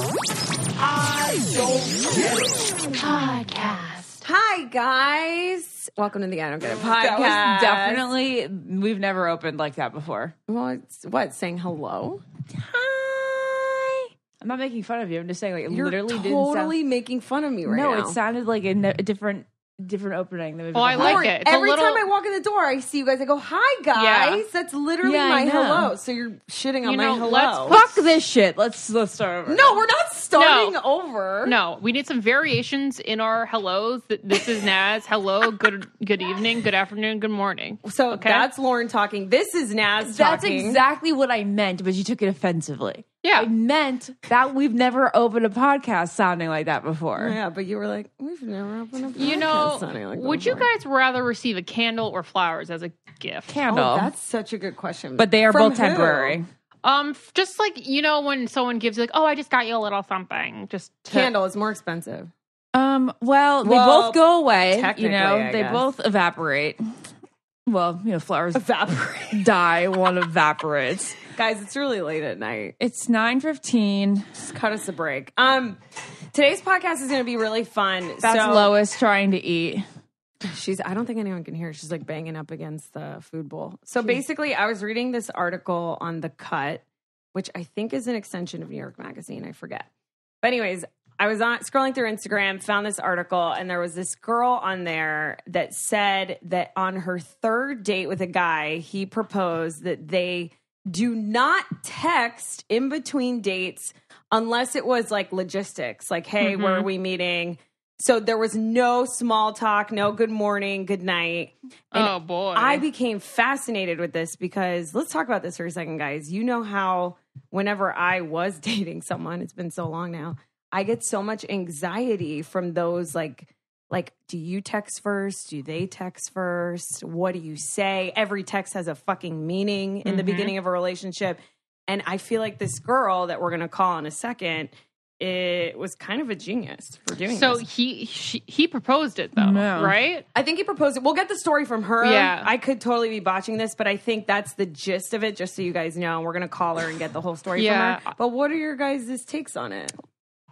I don't get it. Podcast. Hi, guys. Welcome to the I Don't Get It podcast. That was definitely, we've never opened like that before. Well, it's what? Saying hello? Hi. I'm not making fun of you. I'm just saying, like, it You're literally totally didn't sound... making fun of me right now. No, it sounded like a different opening than we've Oh, I ever like had. it. It's Every a little... time I walk in the door, I see you guys. I go, "Hi, guys." Yeah. That's literally Yeah, my I know. hello. So you're shitting on You my know, hello. let's Fuck this shit. Let's start over. No, we're not starting over. No, we need some variations in our hellos. This is Naz. Hello, good evening, good afternoon, good morning. So Okay. that's Lauren talking. This is Naz That's talking. exactly what I meant, but you took it offensively. Yeah. I meant that we've never opened a podcast sounding like that before. Yeah, but you were like, we've never opened a podcast. You know, sounding like that would you before. guys rather receive a candle or flowers as a gift? Candle. Oh, that's such a good question. But they are From both who? temporary. Just like, you know, when someone gives you like, oh, I just got you a little something. Just to... Candle is more expensive. Well, they Well, both go away. technically, You know, I they guess. both evaporate. Well, you know, flowers Evaporate. die, one evaporates. Guys, it's really late at night. It's 9:15. Just cut us a break. Today's podcast is going to be really fun. That's so, Lois trying to eat. I don't think anyone can hear her. She's like banging up against the food bowl. So basically, I was reading this article on The Cut, which I think is an extension of New York Magazine. I forget. But anyways, I was scrolling through Instagram, found this article, and there was this girl on there that said that on her third date with a guy, he proposed that they do not text in between dates unless it was like logistics, like, hey, where are we meeting? So there was no small talk, no good morning, good night. And oh, boy. I became fascinated with this because let's talk about this for a second, guys. You know how whenever I was dating someone, it's been so long now, I get so much anxiety from those like, do you text first? Do they text first? What do you say? Every text has a fucking meaning in the beginning of a relationship. And I feel like this girl that we're going to call in a second, it was kind of a genius for doing So this. he proposed it though, No. right? I think he proposed it. We'll get the story from her. Yeah. I could totally be botching this, but I think that's the gist of it, just so you guys know. We're going to call her and get the whole story Yeah. from her. But what are your guys' takes on it?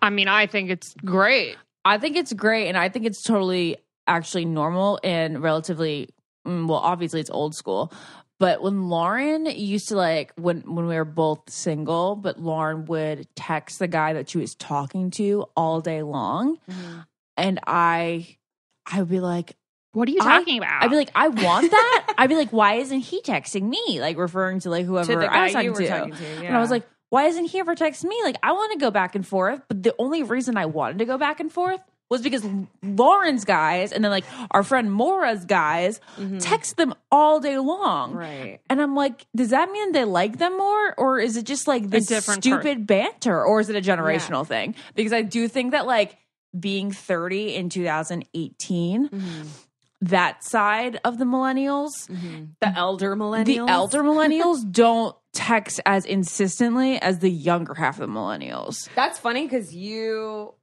I mean, I think it's great. I think it's great, and I think it's totally actually normal and relatively, well, obviously it's old school. But when Lauren used to like, when we were both single, but Lauren would text the guy that she was talking to all day long. And I would be like, What are you talking about? I'd be like, I want that. I'd be like, why isn't he texting me? Like referring to like whoever To the I was guy you talking were to. talking to, And I was yeah. like, why isn't he ever texting me? Like, I want to go back and forth. But the only reason I wanted to go back and forth was because Lauren's guys and then like our friend Maura's guys text them all day long. Right. And I'm like, does that mean they like them more? Or is it just like this different stupid banter? Or is it a generational thing? Because I do think that like being 30 in 2018, that side of the millennials, The elder millennials. the elder millennials don't text as insistently as the younger half of the millennials. That's funny because you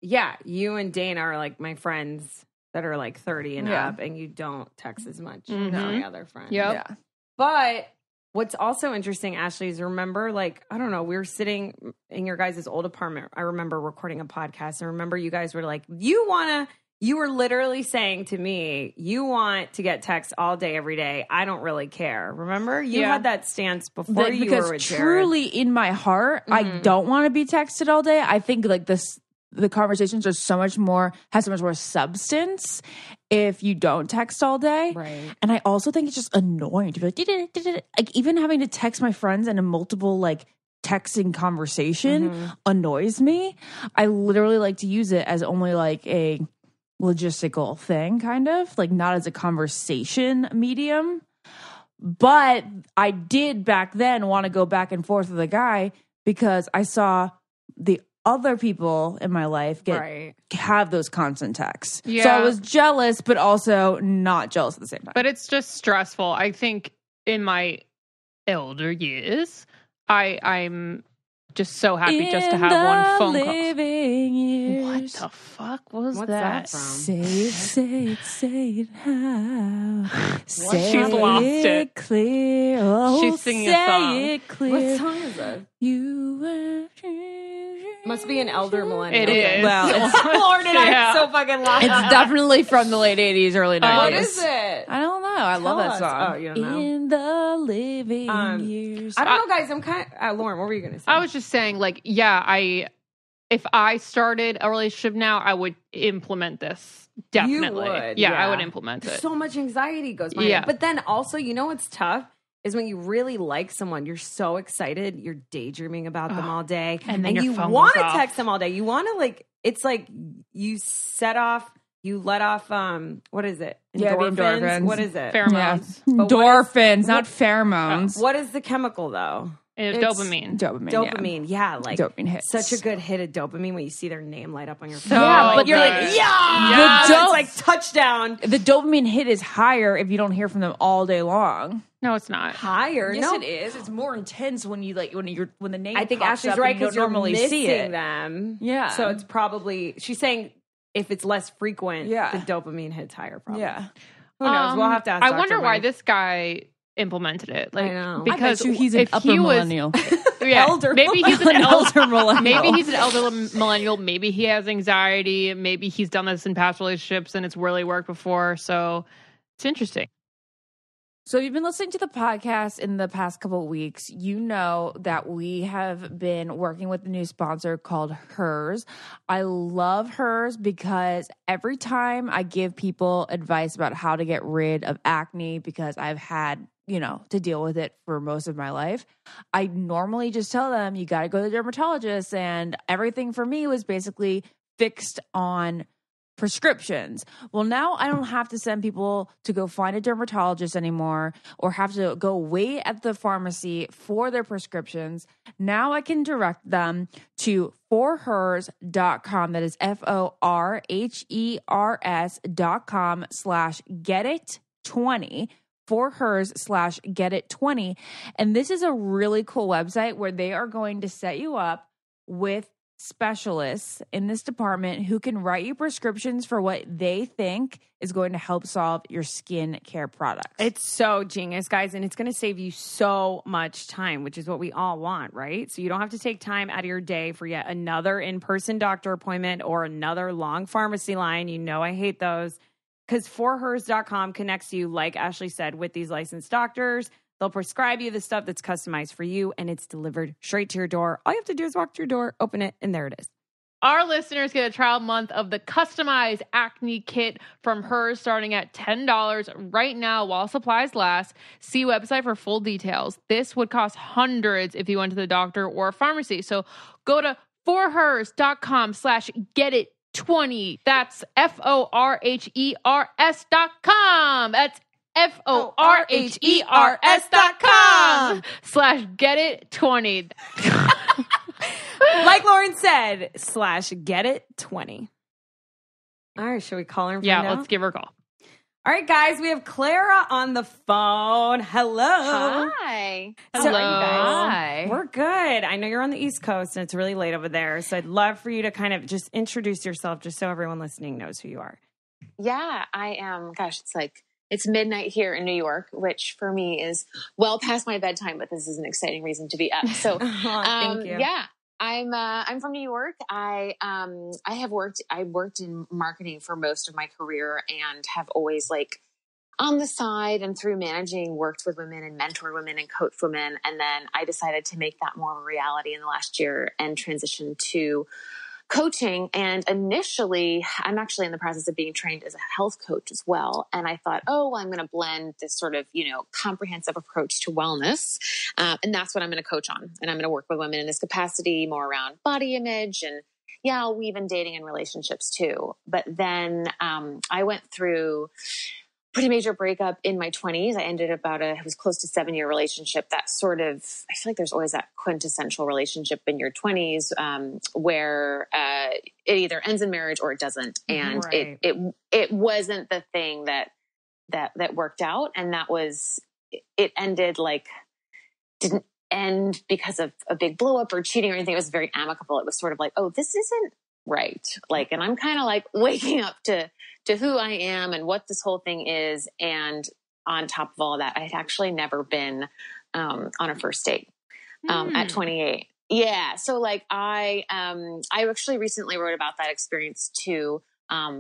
and Dane are like my friends that are like 30 and Yeah. up, and you don't text as much as my other friends. Yep. Yeah. But what's also interesting, Ashley, is remember, like, I don't know, we were sitting in your guys' old apartment. I remember recording a podcast, and remember you guys were like, you were literally saying to me, you want to get text all day, every day. I don't really care. Remember? You Yeah. had that stance before you Because were with Jared. truly in my heart, I don't want to be texted all day. I think like the conversations are has so much more substance if you don't text all day. Right. And I also think it's just annoying to be like, like even having to text my friends in a multiple like texting conversation annoys me. I literally like to use it as only like a logistical thing, kind of like not as a conversation medium. But I did back then want to go back and forth with a guy because I saw the other people in my life have those constant texts. Yeah. So I was jealous, but also not jealous at the same time. But it's just stressful. I think in my elder years, I'm just so happy just to have one phone call. living years. What the fuck was What's that? that from? Say it how. Say She's lost it. clear. Oh, She's singing a say song. it clear. What song is that? You were Must be an elder millennial. It is. Well, it's, Lauren and I are so fucking lost. it's definitely from the late 80s, early 90s. What is it? I don't know. I love that us. song. Oh, you don't know? In the living years. I don't know, guys. I'm kind of... Lauren, what were you going to say? I was just saying, like, yeah, if I started a relationship now, I would implement this. Definitely. You would, yeah, I would implement it. So much anxiety goes by. Yeah. But then also, you know what's tough? Is when you really like someone, you're so excited, you're daydreaming about them all day. And then your you phone want goes to off. text them all day. You want to, like, it's like you let off, what is it? Yeah, the endorphins. What is it? Pheromones. But Endorphins, not pheromones. What is the chemical, though? It's dopamine. Dopamine. Yeah, like Dopamine hits. such a good hit of dopamine when you see their name light up on your phone. Yeah, But you're like, good. yeah, The it's like touchdown. The dopamine hit is higher if you don't hear from them all day long. No, it's not. Higher. Yes, no, it is. It's more intense when you when the name. I think pops Ashley's up right and you because don't you're normally missing see it. them. Yeah. So it's probably she's saying if it's less frequent, Yeah. the dopamine hits higher. Probably. Yeah, Who knows? We'll have to ask. I Dr. wonder why Mike. this guy implemented it. Like, I know. because I bet you he's an if upper he was, millennial. yeah, Elder maybe he's an An elder. elder millennial. Maybe he's an elder millennial. Maybe he has anxiety. Maybe he's done this in past relationships and it's really worked before. So it's interesting. So if you've been listening to the podcast in the past couple of weeks, you know that we have been working with a new sponsor called Hers. I love Hers because every time I give people advice about how to get rid of acne, because I've had, to deal with it for most of my life, I normally just tell them, you got to go to the dermatologist. And everything for me was basically fixed on prescriptions. Well, now I don't have to send people to go find a dermatologist anymore or have to go wait at the pharmacy for their prescriptions. Now I can direct them to forhers.com. That is forhers.com/getit20 forhers/getit20. And this is a really cool website where they are going to set you up with specialists in this department who can write you prescriptions for what they think is going to help solve your skin care products. It's so genius, guys, and it's going to save you so much time, which is what we all want, right? So you don't have to take time out of your day for yet another in-person doctor appointment or another long pharmacy line. You know I hate those, because forhers.com connects you, like Ashley said, with these licensed doctors. They'll prescribe you the stuff that's customized for you, and it's delivered straight to your door. All you have to do is walk to your door, open it, and there it is. Our listeners get a trial month of the customized acne kit from Hers starting at $10 right now while supplies last. See website for full details. This would cost hundreds if you went to the doctor or a pharmacy. So go to forhers.com/getit20. That's forhers.com. That's forhers.com/getit20. Like Lauren said, /getit20. All right, should we call her and Yeah, find out? let's give her a call. All right, guys, we have Clara on the phone. Hello. Hi. Hello. Hi. We're good. I know you're on the East Coast and it's really late over there. So I'd love for you to kind of just introduce yourself just so everyone listening knows who you are. Yeah, I am. Gosh, it's midnight here in New York, which for me is well past my bedtime, but this is an exciting reason to be up. So, Thank you. yeah, I'm from New York. I worked in marketing for most of my career and have always on the side and through managing worked with women and mentored women and coached women. And then I decided to make that more of a reality in the last year and transition to coaching. And initially, I'm actually in the process of being trained as a health coach as well. And I thought, I'm going to blend this sort of, comprehensive approach to wellness. And that's what I'm going to coach on. And I'm going to work with women in this capacity, more around body image. And yeah, I'll weave in dating and relationships too. But then I went through pretty major breakup in my 20s. I ended it was close to 7-year relationship. That sort of, I feel like there's always that quintessential relationship in your 20s where it either ends in marriage or it doesn't. And Right. it wasn't the thing that worked out. And it ended didn't end because of a big blow up or cheating or anything. It was very amicable. It was sort of this isn't right. And I'm kind of waking up to who I am and what this whole thing is. And on top of all that, I had actually never been on a first date at 28. Yeah. So like I actually recently wrote about that experience too,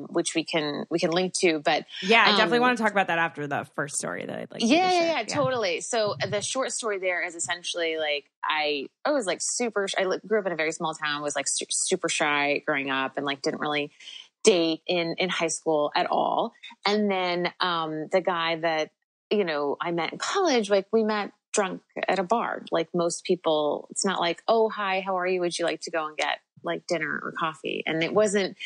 which we can link to, but yeah, I definitely want to talk about that after the first story that I'd like. Yeah, totally. So the short story there is essentially like, I was like grew up in a very small town, was like super shy growing up and like didn't really date in high school at all. And then, the guy that, you know, I met in college, like we met drunk at a bar. Like most people, it's not like, oh, hi, how are you? Would you like to go and get like dinner or coffee? And it wasn't,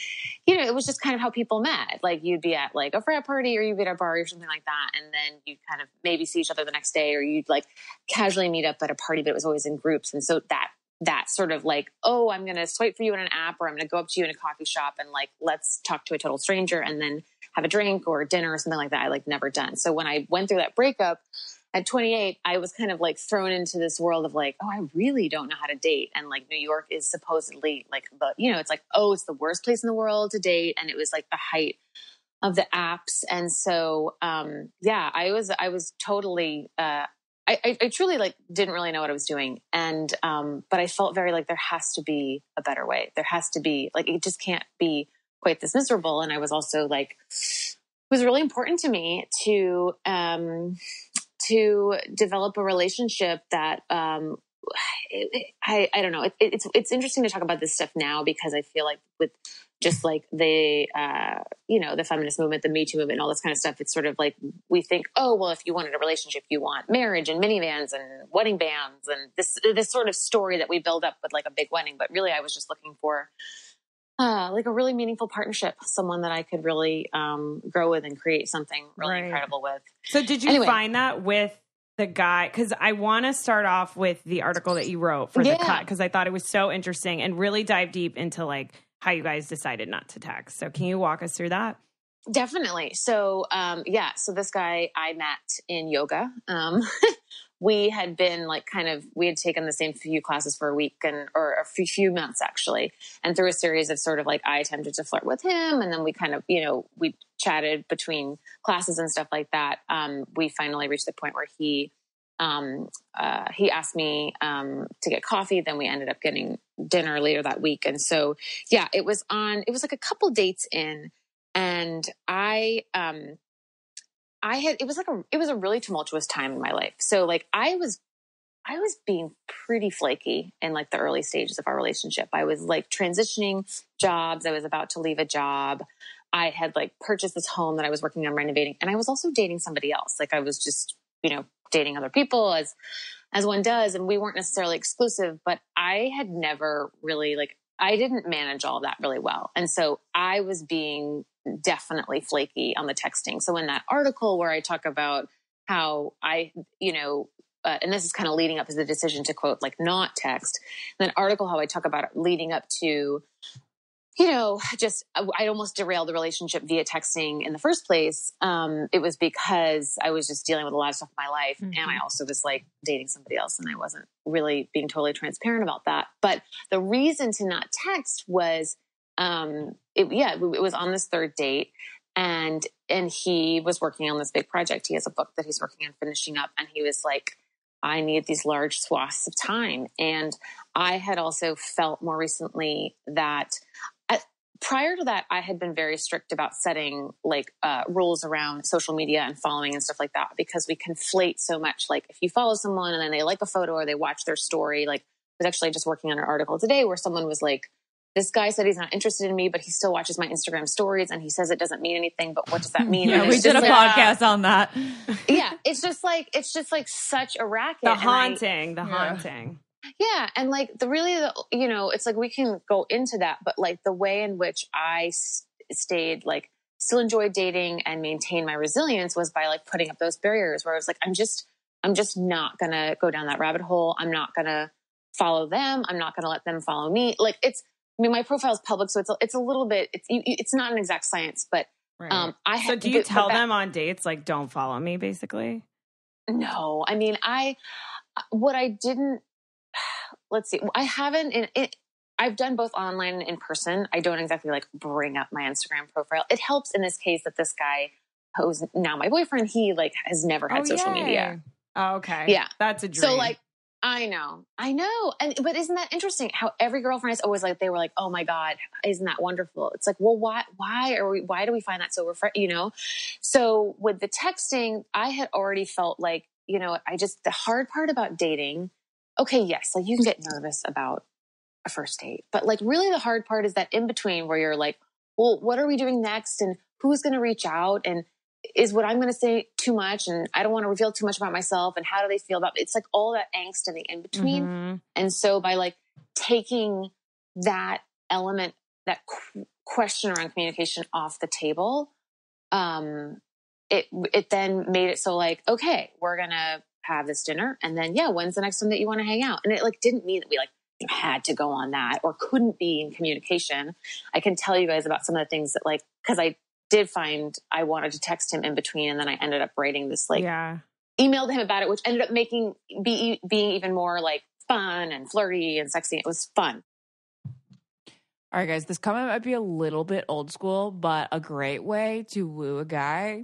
you know, it was just kind of how people met. Like you'd be at like a frat party or you'd be at a bar or something like that. And then you'd kind of maybe see each other the next day, or you'd like casually meet up at a party, but it was always in groups. And so that sort of like, oh, I'm going to swipe for you in an app, or I'm going to go up to you in a coffee shop and like, let's talk to a total stranger and then have a drink or dinner or something like that. I like never done. So when I went through that breakup at 28, I was kind of like thrown into this world of like, oh, I really don't know how to date. And like New York is supposedly like it's like, oh, it's the worst place in the world to date. And it was like the height of the apps. And so, I was totally, I truly like didn't really know what I was doing. And, but I felt very like there has to be a better way. There has to be like, it just can't be quite this miserable. And I was also like, it was really important to me to develop a relationship that, I don't know. It's interesting to talk about this stuff now, because I feel like with just like the feminist movement, the Me Too movement, and all this kind of stuff, it's sort of like we think, oh, well, if you wanted a relationship, you want marriage and minivans and wedding bands and this sort of story that we build up with like a big wedding. But really, I was just looking for like a really meaningful partnership, someone that I could really grow with and create something really incredible with. So did you find that with the guy? Because I want to start off with the article that you wrote for The Cut, because I thought it was so interesting and really dive deep into like how you guys decided not to text. So can you walk us through that? Definitely. So, so this guy I met in yoga. We had been like we had taken the same few classes for a week or a few months actually. And through a series of sort of like, I attempted to flirt with him, and then we kind of, we chatted between classes and stuff like that. We finally reached the point where he asked me, to get coffee. Then we ended up getting dinner later that week. And so, it was like a couple dates in, and it was a really tumultuous time in my life. So like I was being pretty flaky in like the early stages of our relationship. I was like transitioning jobs. I was about to leave a job. I had like purchased this home that I was working on renovating, and I was also dating somebody else. Like I was just, dating other people as one does. And we weren't necessarily exclusive, but I had never really I didn't manage all of that really well. And so I was being definitely flaky on the texting. So in that article where I talk about how I, and this is kind of leading up to the decision to quote, like not text, in that article, how I talk about it leading up to, I almost derailed the relationship via texting in the first place. It was because I was just dealing with a lot of stuff in my life. Mm-hmm. And I also was like dating somebody else, and I wasn't really being totally transparent about that. But the reason to not text was, it was on this third date, and he was working on this big project. He has a book that he's working on finishing up. And he was like, I need these large swaths of time. And I had also felt more recently that prior to that, I had been very strict about setting rules around social media and following and stuff like that, because we conflate so much. Like if you follow someone and then they like a photo or they watch their story, like I was actually just working on an article today where someone was like, this guy said he's not interested in me, but he still watches my Instagram stories and he says it doesn't mean anything, but what does that mean? Yeah, we did a podcast on that. Yeah. It's just like such a racket. The haunting. Yeah. And like it's like we can go into that, but like the way in which I stayed, like still enjoyed dating and maintained my resilience was by like putting up those barriers where I was like, I'm just not going to go down that rabbit hole. I'm not going to follow them. I'm not going to let them follow me. Like my profile is public, so it's a little bit, it's not an exact science, but, right. So do you tell them on dates, like, don't follow me basically? No, I mean, let's see. I haven't I've done both online and in person. I don't exactly like bring up my Instagram profile. It helps in this case that this guy who's now my boyfriend, he like has never had social media. Oh, okay. Yeah. That's a dream. So like, I know. But isn't that interesting how every girlfriend is always like, they were like, oh my God, isn't that wonderful? It's like, well, why do we find that so refreshing, So with the texting, I had already felt like, the hard part about dating, okay, yes, like you can get nervous about a first date, but like really the hard part is that in between where you're like, well, what are we doing next? And who's going to reach out? And is what I'm going to say too much? And I don't want to reveal too much about myself. And how do they feel about it? It's like all that angst in the in-between. Mm-hmm. And so by like taking that element, that question around communication off the table, it then made it so like, okay, we're going to have this dinner. And then, when's the next time that you want to hang out? And it like didn't mean that we like had to go on that or couldn't be in communication. I can tell you guys about some of the things that like, cause I did find I wanted to text him in between. And then I ended up writing this emailed him about it, which ended up being even more like fun and flirty and sexy. It was fun. All right, guys, this comment might be a little bit old school, but a great way to woo a guy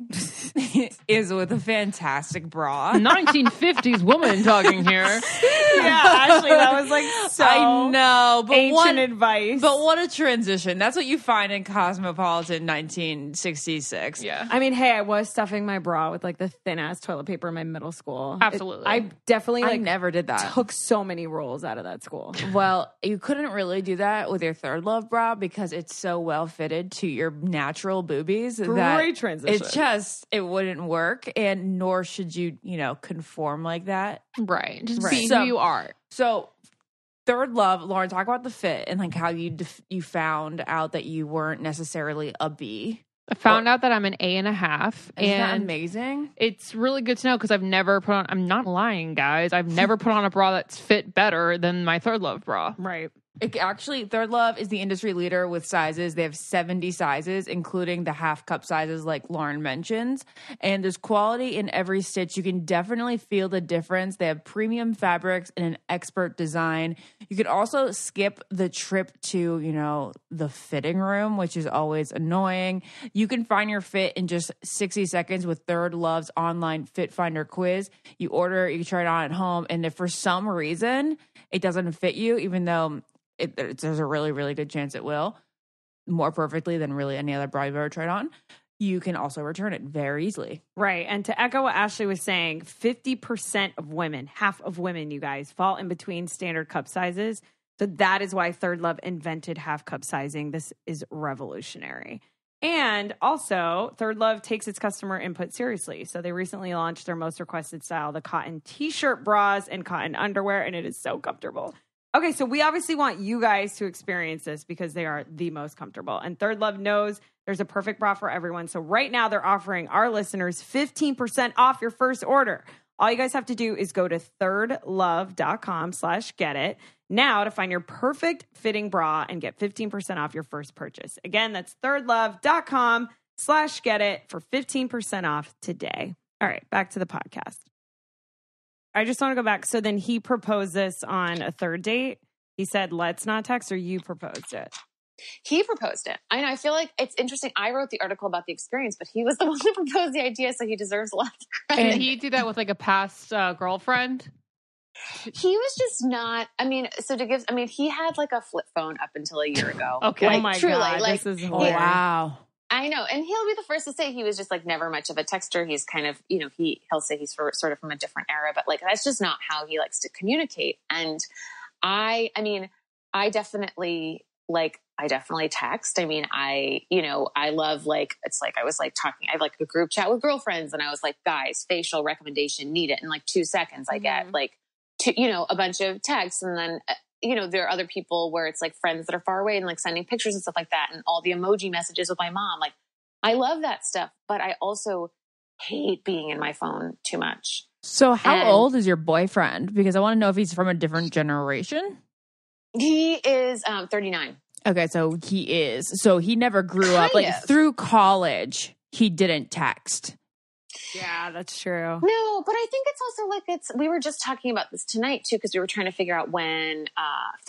is with a fantastic bra. 1950s woman talking here. Ashley, that was like so I know, but ancient advice. But what a transition. That's what you find in Cosmopolitan 1966. Yeah. I mean, hey, I was stuffing my bra with like the thin-ass toilet paper in my middle school. Absolutely. I definitely I never did that. Took so many rolls out of that school. Well, you couldn't really do that with your Third Love bra because it's so well fitted to your natural boobies Great transition. It wouldn't work, and nor should you, conform like that. Right. Just be who you are. So Third Love, Lauren, talk about the fit and like how you found out that you weren't necessarily a B. I found out that I'm an A&5. Isn't that amazing? It's really good to know because I've never put on, I'm not lying, guys. I've never put on a bra that's fit better than my Third Love bra. Right. Actually, Third Love is the industry leader with sizes. They have 70 sizes, including the half cup sizes like Lauren mentions. And there's quality in every stitch. You can definitely feel the difference. They have premium fabrics and an expert design. You could also skip the trip to, the fitting room, which is always annoying. You can find your fit in just 60 seconds with Third Love's online Fit Finder quiz. You order, you try it on at home. And if for some reason it doesn't fit you, even though there's a really, really good chance it will, more perfectly than really any other bra you've ever tried on, you can also return it very easily. Right. And to echo what Ashley was saying, 50% of women, half of women, you guys, fall in between standard cup sizes. So that is why Third Love invented half cup sizing. This is revolutionary. And also, Third Love takes its customer input seriously. So they recently launched their most requested style, the cotton t-shirt bras and cotton underwear, and it is so comfortable. Okay, so we obviously want you guys to experience this because they are the most comfortable. And Third Love knows there's a perfect bra for everyone. So right now they're offering our listeners 15% off your first order. All you guys have to do is go to thirdlove.com/getit now to find your perfect fitting bra and get 15% off your first purchase. Again, that's thirdlove.com/getit for 15% off today. All right, back to the podcast. I just want to go back. So then he proposed this on a third date. He said, let's not text, or you proposed it? He proposed it. I know. I feel like it's interesting. I wrote the article about the experience, but he was the one who proposed the idea, so he deserves a lot of credit. And he did that with like a past girlfriend? He was just not, he had like a flip phone up until a year ago. Okay. Like, oh my truly, God. like, this is hilarious. Wow. I know. And he'll be the first to say he was just like never much of a texter. He's kind of, he'll say he's sort of from a different era, but like, that's just not how he likes to communicate. And I definitely text. I mean, I love like, it's like, I was like talking, I have like a group chat with girlfriends and I was like, guys, facial recommendation, need it in like 2 seconds. I get like, a bunch of texts. And then, there are other people where it's like friends that are far away and like sending pictures and stuff like that. And all the emoji messages with my mom. Like, I love that stuff, but I also hate being in my phone too much. So how old is your boyfriend? Because I want to know if he's from a different generation. He is 39. Okay, so he is. So he never grew up. Like through college, he didn't text. Yeah, that's true. No, but I think it's also like we were just talking about this tonight too, because we were trying to figure out when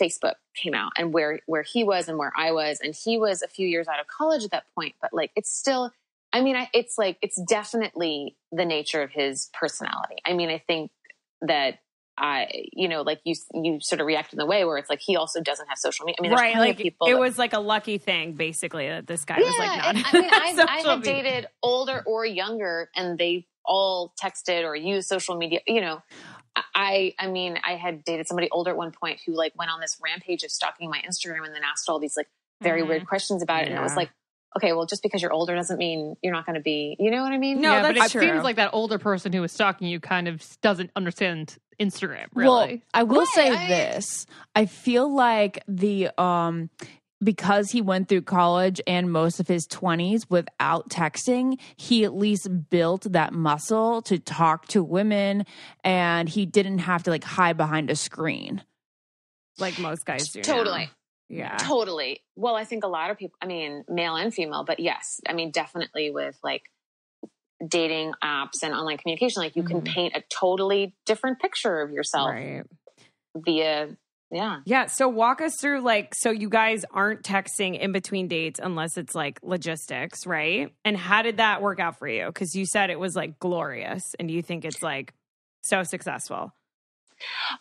Facebook came out and where he was and where I was. And he was a few years out of college at that point, but like, it's still, I mean, it's like, it's definitely the nature of his personality. I mean, I think that like you sort of react in the way where it's like he also doesn't have social media. I mean, there's right. plenty Like of people it was like a lucky thing, basically, that this guy was like not. I mean, I social have media. dated older or younger, and they all texted or used social media. I mean, I had dated somebody older at one point who like went on this rampage of stalking my Instagram and then asked all these like very weird questions about it. And it was like, okay, well, just because you're older doesn't mean you're not going to be, you know what I mean? No, but that's it true. seems like that older person who was stalking you kind of doesn't understand Instagram, really. Well, I will say Right, this. I feel like because he went through college and most of his 20s without texting, he at least built that muscle to talk to women, and he didn't have to like hide behind a screen. Like most guys do. Totally. now. Yeah. Totally. Well, I think a lot of people, I mean, male and female, but yes, I mean, definitely with like dating apps and online communication, like you can paint a totally different picture of yourself Right. via, Yeah. So walk us through like, so you guys aren't texting in between dates unless it's like logistics, right? And how did that work out for you? Because you said it was like glorious, and you think it's like so successful.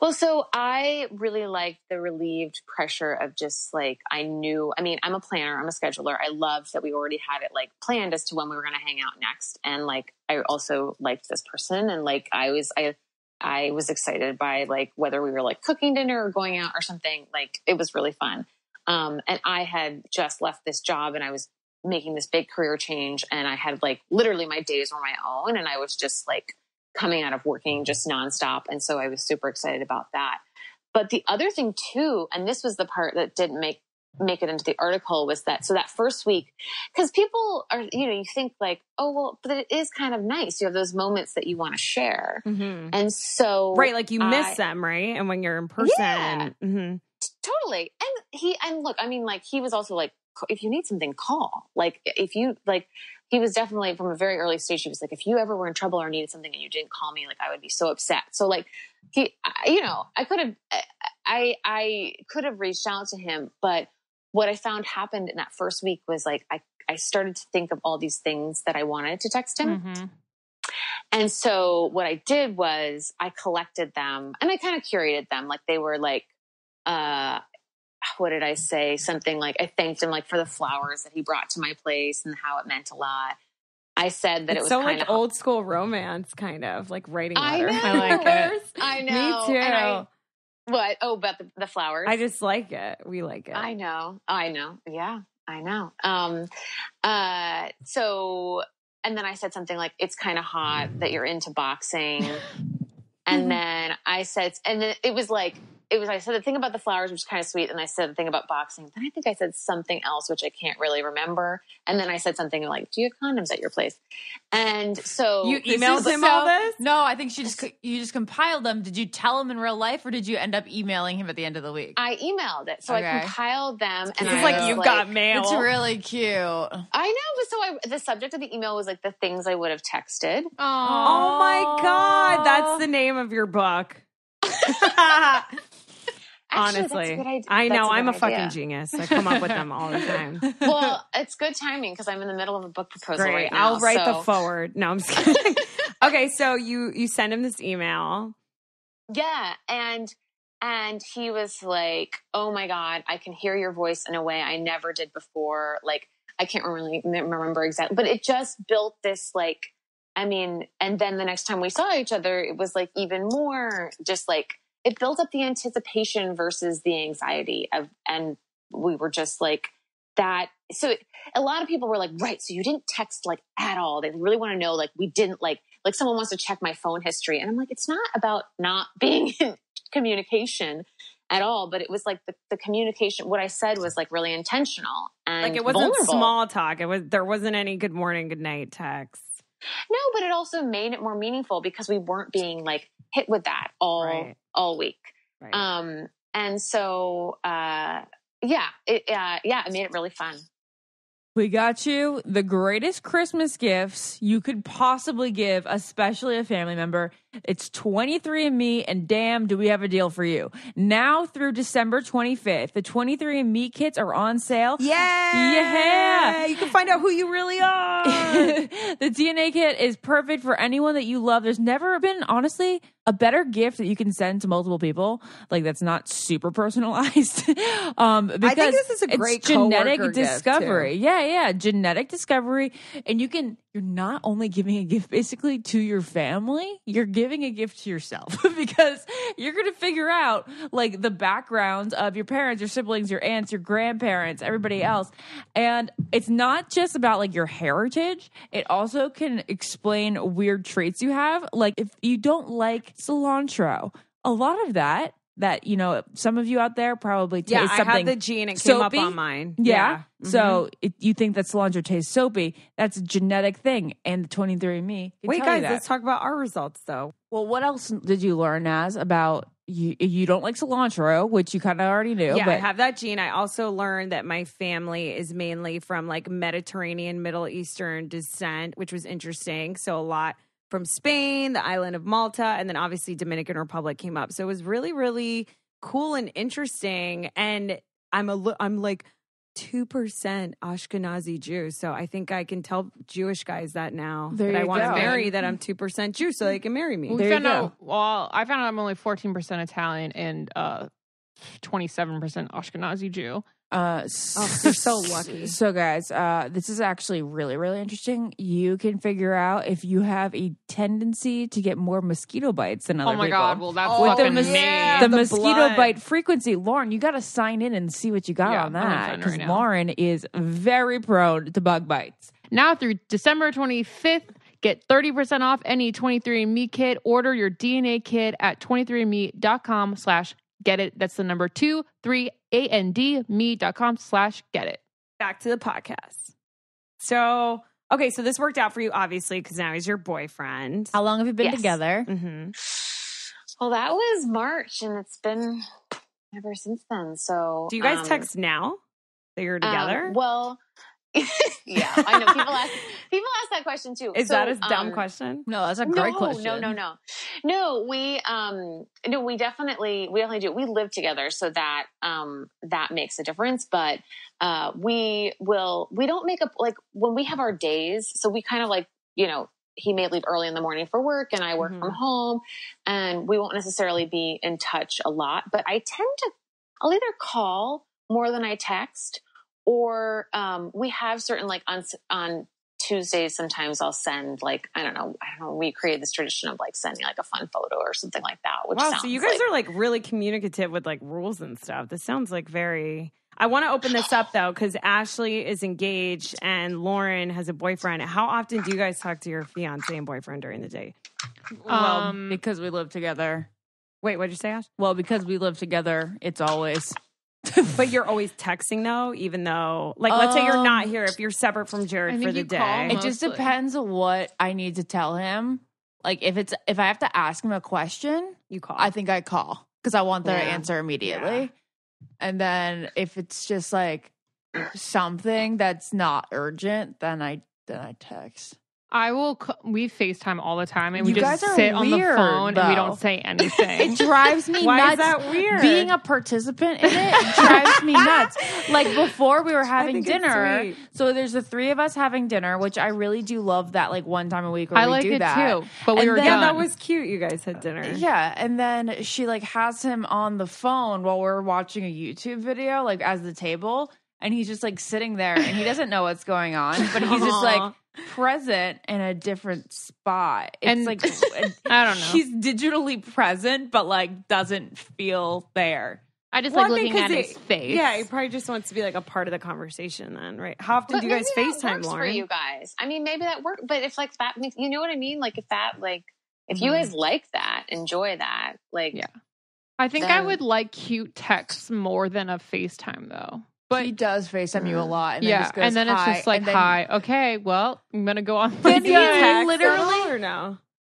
Well, so I really liked the relieved pressure of just like, I mean, I'm a planner, I'm a scheduler. I loved that we already had it like planned as to when we were going to hang out next. And like, I also liked this person. And like, I was excited by like whether we were like cooking dinner or going out or something. Like it was really fun. And I had just left this job and I was making this big career change. And I had like literally my days were my own. And I was just like coming out of working just nonstop. And so I was super excited about that. But the other thing too, and this was the part that didn't make it into the article, was that, so that first week, because people are, you think like, oh, well, but it is kind of nice. You have those moments that you want to share. Mm-hmm. And so. Right. Like you miss them, right? And when you're in person. Yeah. Mm-hmm. Totally. And look, I mean, like he was also like, if you need something, call. Like if you like, he was definitely from a very early stage. He was like, if you ever were in trouble or needed something and you didn't call me, like I would be so upset. So like I could have reached out to him, but what I found happened in that first week was like, I started to think of all these things that I wanted to text him. Mm-hmm. And so what I did was I collected them and I kind of curated them. Like they were like, what did I say? Something like I thanked him like for the flowers that he brought to my place and how it meant a lot. I said that It's it was so kind like of old school romance, kind of like writing letters. I I like it. I know. Me too. And what? Oh, about the flowers. I just like it. We like it. I know. Yeah, I know. So, and then I said something like, it's kind of hot that you're into boxing. And then I said, and then I said the thing about the flowers, which was kind of sweet. And I said the thing about boxing. Then I think I said something else, which I can't really remember. And then I said something like, do you have condoms at your place? And so you emailed him all this? No, I think you just compiled them. Did you tell him in real life, or did you end up emailing him at the end of the week? I emailed it. So Okay. I compiled them. And It's I like was you've got mail. It's really cute. I know. But so the subject of the email was like the things I would have texted. Oh my God. That's the name of your book. Actually, Honestly, that's a good idea. I know. That's I'm a good fucking idea. genius. I come up with them all the time. Well, it's good timing because I'm in the middle of a book proposal Great. right now. I'll write the so- forward. No, I'm just kidding. Okay, so you send him this email. Yeah, and he was like, "Oh my God, I can hear your voice in a way I never did before." Like I can't really remember exactly, but it just built this like, I mean, and then the next time we saw each other, it was like even more just like. It built up the anticipation versus the anxiety and we were just like that. So a lot of people were like, right. So you didn't text like at all. They really want to know, like, we didn't like someone wants to check my phone history. And I'm like, it's not about not being in communication at all, but it was like the communication. What I said was like really intentional and Like it wasn't vulnerable. small talk. There wasn't any good morning, good night text. No, but it also made it more meaningful because we weren't being like hit with that all week. Right. And so, it made it really fun. We got you the greatest Christmas gifts you could possibly give, especially a family member. It's 23andMe, and damn, do we have a deal for you. Now through December 25th, the 23andMe kits are on sale. Yeah. You can find out who you really are. The DNA kit is perfect for anyone that you love. There's never been, honestly, a better gift that you can send to multiple people, like that's not super personalized. Because I think this is a great genetic coworker gift, discovery. too. Yeah, genetic discovery, and you're not only giving a gift basically to your family, you're giving a gift to yourself because you're going to figure out like the backgrounds of your parents, your siblings, your aunts, your grandparents, everybody else, and it's not just about like your heritage. It also can explain weird traits you have, like if you don't like cilantro, a lot of that you know, some of you out there probably taste something. I have the gene. It soapy. came up on mine. Yeah. Mm-hmm. So you think that cilantro tastes soapy. That's a genetic thing. And the 23andMe can Wait, tell guys, you that. let's talk about our results, though. Well, what else did you learn, Naz, about you don't like cilantro, which you kind of already knew. Yeah, but I have that gene. I also learned that my family is mainly from like Mediterranean, Middle Eastern descent, which was interesting. So a lot from Spain, the island of Malta, and then obviously Dominican Republic came up. So it was really, really cool and interesting. And I'm like 2% Ashkenazi Jew. So I think I can tell Jewish guys that now There that I you want to go. marry, that I'm 2% Jew so they can marry me. There you go. I found out I'm only 14% Italian and 27% Ashkenazi Jew. you're so lucky. So, guys, this is actually really, really interesting. You can figure out if you have a tendency to get more mosquito bites than other Oh my people. God, well that's With fucking the, me. the The mosquito blood. bite frequency. Lauren, you got to sign in and see what you got Yeah, on I'm gonna that sign in because right now. Lauren is very prone to bug bites. Now through December 25th, get 30% off any 23andMe kit. Order your DNA kit at 23andme.com/get it. That's the number 23andme.com/get it. Back to the podcast. So, okay, so this worked out for you, obviously, because now he's your boyfriend. How long have you been Yes. together? Mm-hmm. Well, that was March, and it's been ever since then. So, Do you guys text now that you're together? Well, yeah, I know people ask that question too. Is So, that a dumb question? No, that's a great question. No, we definitely do. We live together, so that that makes a difference. But we don't make up like when we have our days. So we kind of like, you know, he may leave early in the morning for work and I work from home, and we won't necessarily be in touch a lot. But I'll either call more than I text. Or we have certain like on Tuesdays, sometimes I'll send like, I don't know, we created this tradition of like sending like a fun photo or something like that. Which Wow, sounds so you guys are like really communicative with like rules and stuff. This sounds like very... I want to open this up though, because Ashley is engaged and Lauren has a boyfriend. How often do you guys talk to your fiance and boyfriend during the day? Well, because we live together. Wait, what'd you say, Ash? Well, because we live together, it's always... But you're always texting though, even though, like, let's say you're not here, if you're separate from Jared I for think the you day. call It just Mostly. depends on what I need to tell him. Like if I have to ask him a question, You call. I think I call because I want the Yeah. answer immediately. And then if it's just like something that's not urgent, then I text. We FaceTime all the time and You we just guys are sit on the weird, phone and we though. don't say anything. It drives me Why nuts. is that weird? Being a participant in it drives me nuts. Like before we were having think it's dinner. sweet. So there's the three of us having dinner, which I really do love that like one time a week where I we like do it that. too, but we And were then- done. Yeah, that was cute. You guys had dinner. Yeah, and then she like has him on the phone while we're watching a YouTube video, like as the table, and he's just like sitting there and he doesn't know what's going on, but he's just like present in a different spot. It's And- like I don't know. he's digitally present, but like doesn't feel there. I just Well, like looking because at his face. Yeah, he probably just wants to be like a part of the conversation then, right? How often But do you guys maybe that FaceTime, works Lauren? for you guys. I mean, maybe that works. But if like that makes, you know what I mean? Like if that like if you guys like that, enjoy that. Like Yeah. I think I Then- would like cute texts more than a FaceTime though. But he does FaceTime you a lot, and then Yeah, just goes, and then it's "Hi," just like, and then- hi, okay, well, I'm going to go on. Then my he day. literally- or no?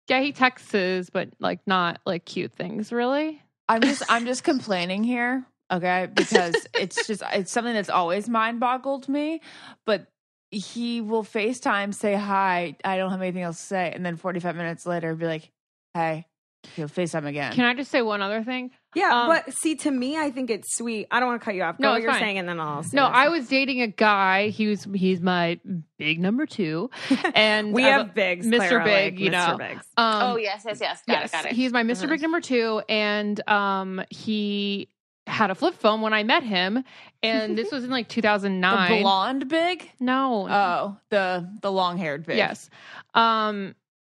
Yeah, he texts, but like not like cute things, really. I'm just complaining here, okay? Because it's something that's always mind boggled me. But he will FaceTime, say hi, I don't have anything else to say, and then 45 minutes later be like, hey, he'll FaceTime again. Can I just say one other thing? Yeah, but see, to me, I think it's sweet. I don't want to cut you off. Go No, what it's you're fine. saying, and then I'll say No, this. I was dating a guy. He's my big number 2, and we have Biggs, Mr. Clara, Big, like you Mr. know. Biggs. Oh, yes. Got it. He's my Mr. Big number 2, and he had a flip phone when I met him, and this was in like 2009. The blonde Big? No. Oh, the long-haired Big. Yes.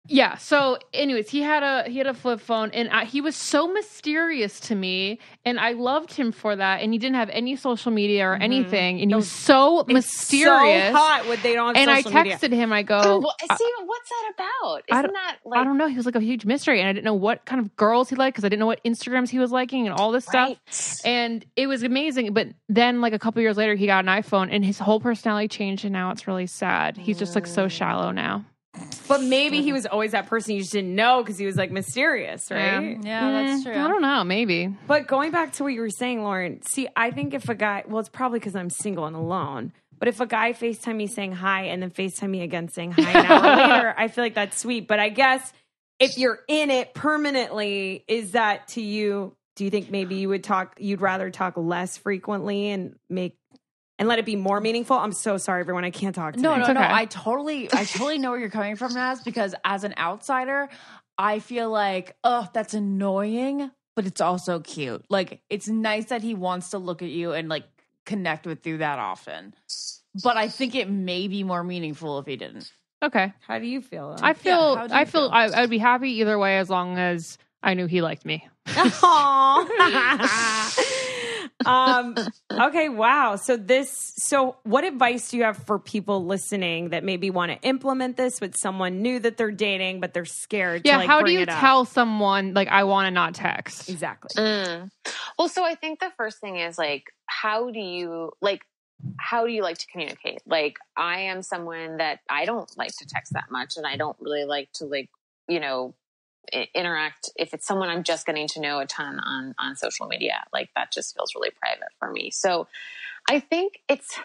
Yeah. So, anyways, he had a flip phone, and he was so mysterious to me, and I loved him for that. And he didn't have any social media or anything, and he was so mysterious. So hot when they don't have and I social media. texted him. I go, Well, see, what's that about? Isn't that like I don't know. He was like a huge mystery, and I didn't know what kind of girls he liked because I didn't know what Instagrams he was liking and all this right? stuff. And it was amazing. But then, like a couple years later, he got an iPhone, and his whole personality changed, and now it's really sad. He's just like so shallow now. But maybe he was always that person you just didn't know because he was like mysterious, right? Yeah, that's true. I don't know. Maybe. But going back to what you were saying, Lauren, see, I think if a guy, well, it's probably because I'm single and alone, but if a guy FaceTime me saying hi and then FaceTime me again saying hi an hour later, I feel like that's sweet. But I guess if you're in it permanently, is that to you, do you think maybe you'd rather talk less frequently and let it be more meaningful? I'm so sorry, everyone. I can't talk today. No. okay. I totally know where you're coming from, Naz, because as an outsider, I feel like, oh, that's annoying, but it's also cute. Like, it's nice that he wants to look at you and like connect with you that often. But I think it may be more meaningful if he didn't. Okay. How do you feel? I feel. how do you feel? I'd be happy either way as long as I knew he liked me. Okay, wow. So what advice do you have for people listening that maybe want to implement this with someone new that they're dating, but they're scared to How do bring you it up? tell someone like I want to not text? Exactly. Well, so I think the first thing is like, how do you like to communicate? Like, I am someone that I don't like to text that much, and I don't really like to interact if it's someone I'm just getting to know a ton on social media. Like, that just feels really private for me. So I think it's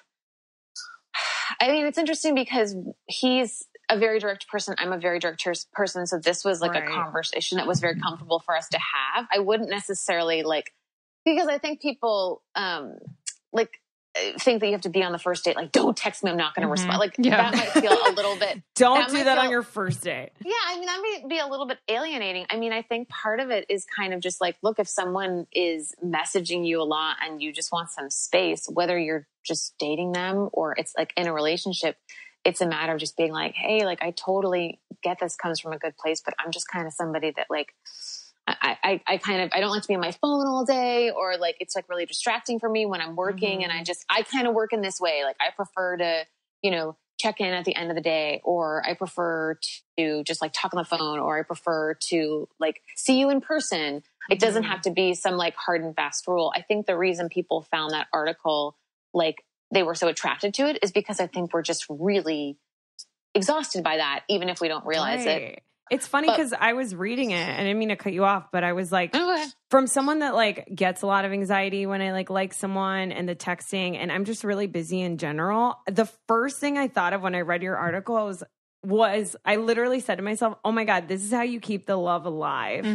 interesting because he's a very direct person. I'm a very direct person. So this was like a conversation that was very comfortable for us to have. I wouldn't necessarily because I think people think that you have to be on the first date. Like, don't text me, I'm not going to respond. Like, that might feel a little bit. Don't do that on your first date. Yeah, I mean, that might be a little bit alienating. I mean, I think part of it is kind of just like, look, if someone is messaging you a lot and you just want some space, whether you're just dating them or it's like in a relationship, it's a matter of just being like, hey, like, I totally get this comes from a good place, but I'm just kind of somebody that like, I don't like to be on my phone all day, or like, it's like really distracting for me when I'm working. And I kind of work in this way. Like, I prefer to, check in at the end of the day, or I prefer to just like talk on the phone, or I prefer to like see you in person. It doesn't have to be some like hard and fast rule. I think the reason people found that article, like they were so attracted to it, is because I think we're just really exhausted by that, even if we don't realize it. It's funny because I was reading it and I didn't mean to cut you off, but I was like, from someone that like gets a lot of anxiety when I like someone and the texting, and I'm just really busy in general. The first thing I thought of when I read your article was I literally said to myself, oh my God, this is how you keep the love alive.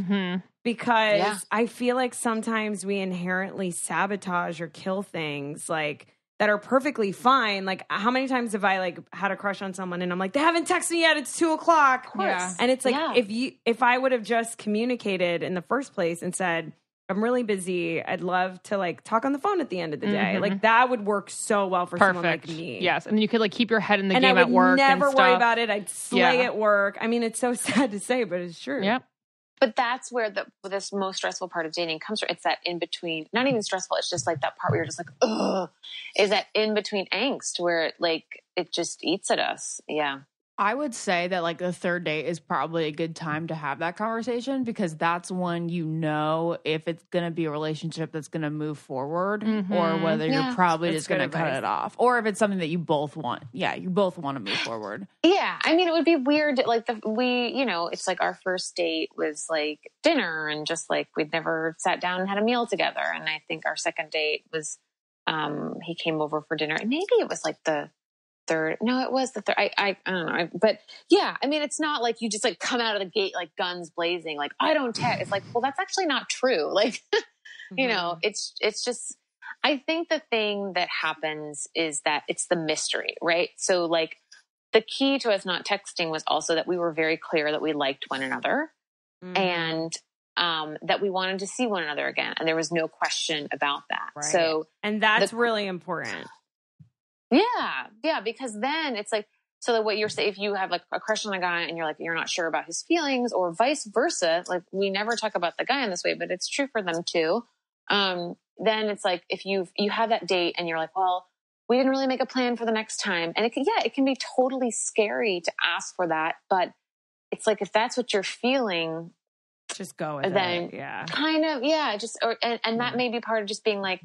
Because I feel like sometimes we inherently sabotage or kill things like that are perfectly fine. Like, how many times have I like had a crush on someone and I'm like, they haven't texted me yet, it's 2:00. Yeah. And it's like, if I would have just communicated in the first place and said, I'm really busy, I'd love to like talk on the phone at the end of the day. Like, that would work so well for someone like me. Yes. And then you could like keep your head in the and game I at work. would never and worry stuff. about it. I'd slay at work. I mean, it's so sad to say, but it's true. Yep. But that's where this most stressful part of dating comes from. It's that in between, not even stressful. It's just like that part where you're just like, ugh, is that in between angst where it just eats at us. Yeah. I would say that like the third date is probably a good time to have that conversation, because that's when if it's going to be a relationship that's going to move forward, or whether you're probably just going to cut it off, or if it's something that you both want. Yeah, you both want to move forward. Yeah, I mean, it would be weird. Like it's like our first date was like dinner, and just like we'd never sat down and had a meal together. And I think our second date was he came over for dinner, and maybe it was like the third. No, it was the third. I don't know. But yeah, I mean, it's not like you just like come out of the gate like guns blazing. Like, I don't text. It's like, well, that's actually not true. Like, you know, it's just, I think the thing that happens is that it's the mystery, right? So like the key to us not texting was also that we were very clear that we liked one another and that we wanted to see one another again. And there was no question about that. Right. So, and that's really important. Yeah. Because then it's like, so that what you're saying, if you have like a crush on a guy and you're like, you're not sure about his feelings or vice versa, like we never talk about the guy in this way, but it's true for them too. Then it's like, if you have that date and you're like, well, we didn't really make a plan for the next time. And it can be totally scary to ask for that. But it's like, if that's what you're feeling, just go with then it. Yeah. Kind of, yeah. Just, and that may be part of just being like,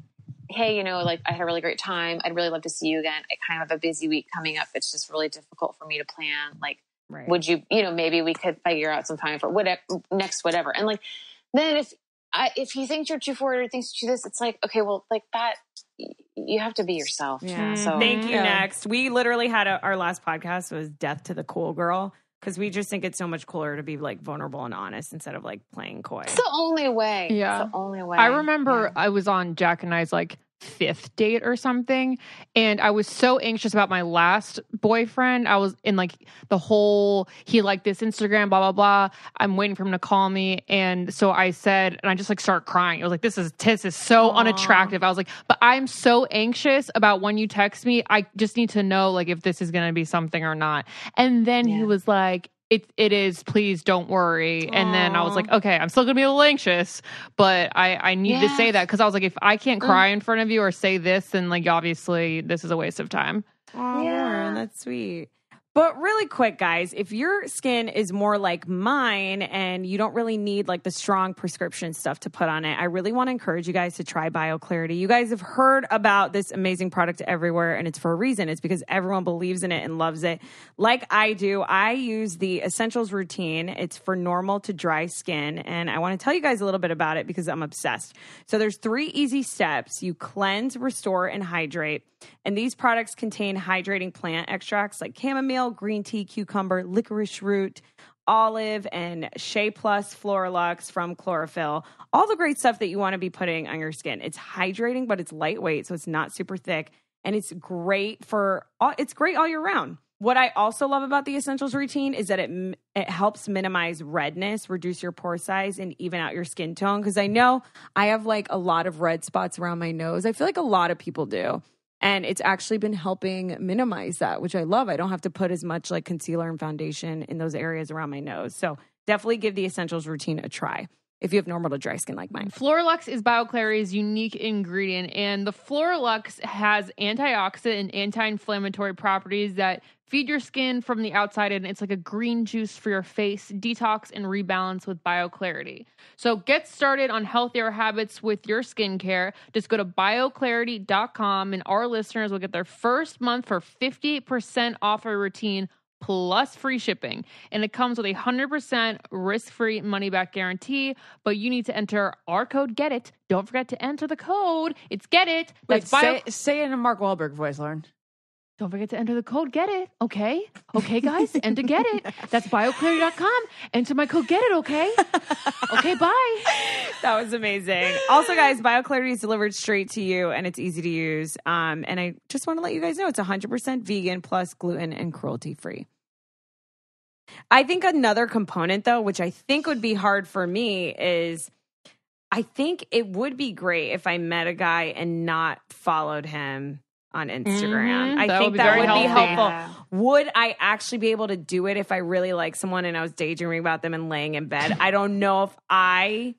hey, you know, like I had a really great time. I'd really love to see you again. I kind of have a busy week coming up. It's just really difficult for me to plan. Like, would you, you know, maybe we could figure out some time for whatever. And like, then if he thinks you're too forward or thinks you're this, it's like, okay, well, like that, you have to be yourself. Yeah. So thank you. Next, we literally had our last podcast was Death to the Cool Girl. Because we just think it's so much cooler to be like vulnerable and honest instead of like playing coy. It's the only way. Yeah. It's the only way. I remember I was on Jack and I's like 5th date or something. And I was so anxious about my last boyfriend. I was in like the whole, he liked this Instagram, blah, blah, blah. I'm waiting for him to call me. And so I said, and I just like started crying. It was like, this is so unattractive. I was like, but I'm so anxious about when you text me. I just need to know like if this is going to be something or not. And then he was like, it is, please don't worry. And then I was like, okay, I'm still gonna be a little anxious, but I need to say that because I was like, if I can't cry in front of you or say this, then like obviously this is a waste of time. Oh, Lauren, that's sweet. But really quick, guys, if your skin is more like mine and you don't really need like the strong prescription stuff to put on it, I really want to encourage you guys to try BioClarity. You guys have heard about this amazing product everywhere, and it's for a reason. It's because everyone believes in it and loves it. Like I do, I use the Essentials routine. It's for normal to dry skin, and I want to tell you guys a little bit about it because I'm obsessed. So there's 3 easy steps. You cleanse, restore, and hydrate. And these products contain hydrating plant extracts like chamomile, green tea, cucumber, licorice root, olive, and Shea Plus Floralux from chlorophyll. All the great stuff that you want to be putting on your skin. It's hydrating, but it's lightweight, so it's not super thick. And it's great all year round. What I also love about the Essentials routine is that it helps minimize redness, reduce your pore size, and even out your skin tone. Because I know I have like a lot of red spots around my nose. I feel like a lot of people do. And it's actually been helping minimize that, which I love. I don't have to put as much like concealer and foundation in those areas around my nose. So definitely give the Essentials routine a try if you have normal to dry skin like mine. Floralux is BioClarity's unique ingredient, and the Floralux has antioxidant and anti-inflammatory properties that feed your skin from the outside in. It's like a green juice for your face. Detox and rebalance with BioClarity. So get started on healthier habits with your skincare. Just go to bioclarity.com, and our listeners will get their first month for 58% off a routine plus free shipping. And it comes with a 100% risk-free money-back guarantee, but you need to enter our code GETIT. Don't forget to enter the code. It's GETIT. Wait, say it in a Mark Wahlberg voice, Lauren. Don't forget to enter the code GETIT, okay? Okay, guys, enter GETIT. That's bioclarity.com. Enter my code GETIT, okay? Okay, bye. That was amazing. Also, guys, BioClarity is delivered straight to you, and it's easy to use. And I just want to let you guys know it's 100% vegan plus gluten and cruelty-free. I think another component, though, which I think would be hard for me is I think it would be great if I met a guy and not followed him on Instagram. I think that would be helpful. Yeah. Would I actually be able to do it if I really like someone and I was daydreaming about them and laying in bed? I don't know if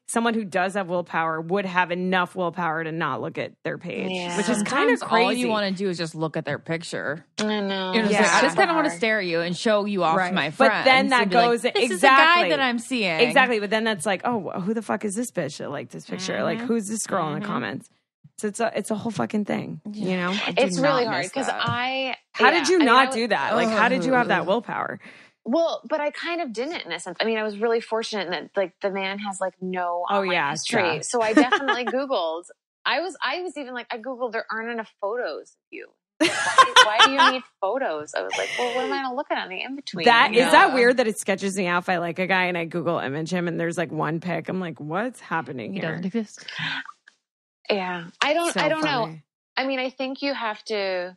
someone who does have willpower, would have enough willpower to not look at their page, which is kind of crazy. All you want to do is just look at their picture. I know. You know, I just kind of want to stare at you and show you off to my friends. But then that goes, like, this is the guy that I'm seeing. Exactly. But then that's like, oh, who the fuck is this bitch that liked this picture? Like, who's this girl in the comments? So it's a whole fucking thing, you know? It's really hard because How did you not do that? Like, how did you have that willpower? Well, but I kind of didn't in a sense. I mean, I was really fortunate in that like the man has like no online history. Yeah. So I definitely Googled. I was even like, I Googled, there aren't enough photos of you. why do you need photos? I was like, well, what am I going to look at on the in-between? Is that weird that it sketches me out if I like a guy and I Google image him and there's like one pic? I'm like, what's happening He here? doesn't exist. Yeah. I don't know. I mean, I think you have to,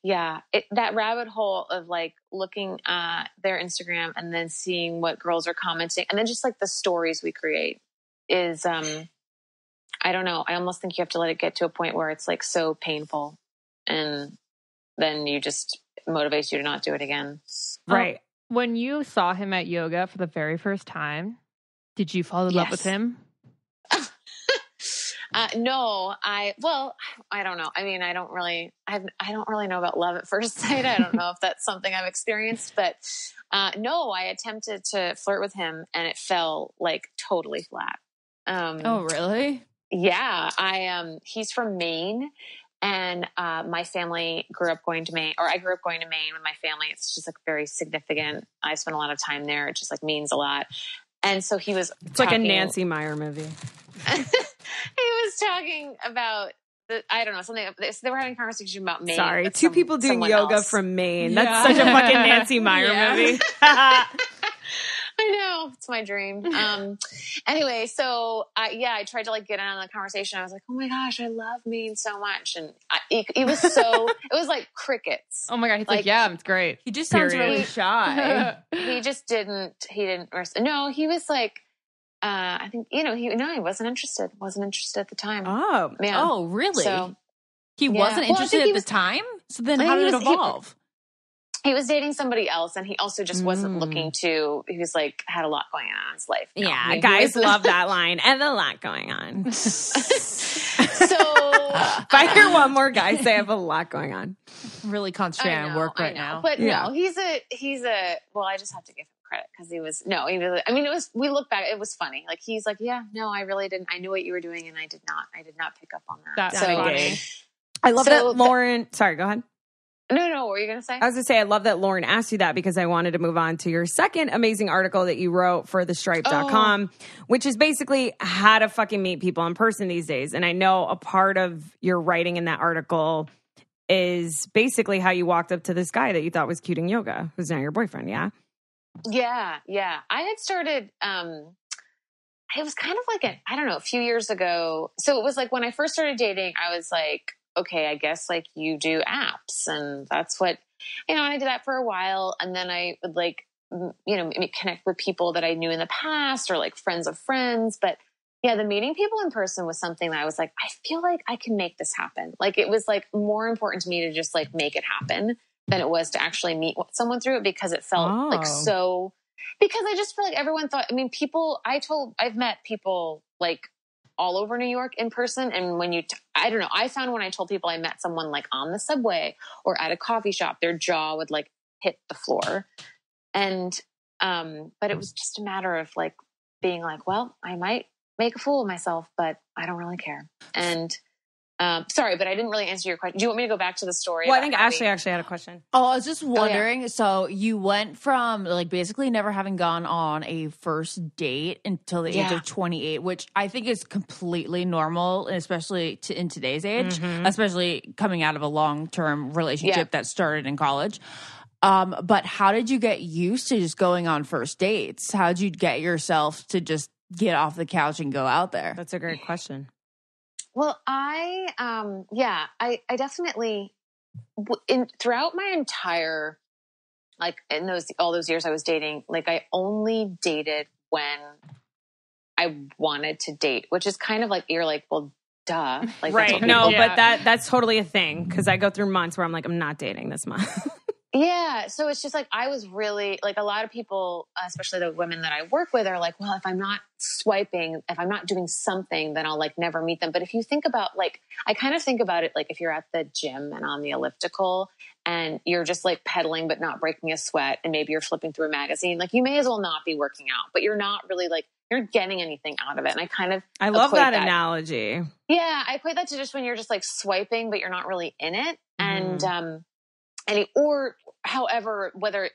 that rabbit hole of like looking at their Instagram and then seeing what girls are commenting and then just like the stories we create is, I don't know. I almost think you have to let it get to a point where it's like so painful and then you just motivates you to not do it again. Right. When you saw him at yoga for the very first time, did you fall in love with him? No, I don't know. I mean, I don't really know about love at first sight. I don't know if that's something I've experienced, but no, I attempted to flirt with him and it fell like totally flat. Oh, really? Yeah. He's from Maine and my family grew up going to Maine, or I grew up going to Maine with my family. It's just like very significant. I spent a lot of time there. It just like means a lot. And so it's like a Nancy Meyer movie. He was talking about I don't know, something. They were having a conversation about Maine. Sorry, two people doing yoga from Maine. Yeah. That's such a fucking Nancy Meyer movie. I know. It's my dream. Anyway, so I tried to like get in on the conversation. I was like, oh my gosh, I love Maine so much. And it was like crickets. Oh my God. He's like, yeah, it's great. He just sounds really shy. He didn't, no, he was like, I think, he wasn't interested. Wasn't interested at the time. Oh. Yeah. Oh, really? So, he wasn't interested at the time? So then how did it evolve? He was dating somebody else and he also just wasn't looking to, he was like, had a lot going on in his life. Yeah, guys love that line. And a lot going on. So if I hear one more guy say I have a lot going on. Really concentrating on work right now. But no, he's a, well, I just have to give him credit because we look back, it was funny. Like, he's like, yeah, no, I really didn't. I knew what you were doing and I did not pick up on that. That's funny. I love that Lauren, sorry, go ahead. No, what were you going to say? I was going to say, I love that Lauren asked you that because I wanted to move on to your second amazing article that you wrote for thestripe.com, which is basically how to fucking meet people in person these days. And I know a part of your writing in that article is basically how you walked up to this guy that you thought was cute in yoga, who's now your boyfriend, yeah? Yeah. I had started, it was kind of like a few years ago. So it was like when I first started dating, I was like, okay, I guess like you do apps and that's what, and I did that for a while. And then I would like, connect with people that I knew in the past or like friends of friends. But yeah, the meeting people in person was something that I was like, I feel like I can make this happen. Like it was like more important to me to just like make it happen than it was to actually meet someone through it because it felt like so, because I just feel like everyone thought, I've met people like all over New York in person. And when I found when I told people I met someone like on the subway or at a coffee shop, their jaw would like hit the floor. And, but it was just a matter of like being like, well, I might make a fool of myself, but I don't really care. And, sorry, but I didn't really answer your question. Do you want me to go back to the story? Well, I think Ashley actually had a question. Oh, I was just wondering. So you went from like basically never having gone on a first date until the age of 28, which I think is completely normal, especially in today's age, especially coming out of a long-term relationship that started in college. But how did you get used to just going on first dates? How did you get yourself to just get off the couch and go out there? That's a great question. Well, I definitely throughout my entire, like in all those years I was dating, like I only dated when I wanted to date, which is kind of like, you're like, well, duh. Like, right. No, but that's totally a thing. Cause I go through months where I'm like, I'm not dating this month. Yeah. So it's just like, I was really like, a lot of people, especially the women that I work with are like, well, if I'm not swiping, if I'm not doing something, then I'll like never meet them. But if you think about like, I kind of think about it like if you're at the gym and on the elliptical and you're just like pedaling, but not breaking a sweat. And maybe you're flipping through a magazine, like you may as well not be working out, but you're not really like, you're getting anything out of it. And I love that analogy. Yeah. I equate that to just when you're just like swiping, but you're not really in it. And, or however, whether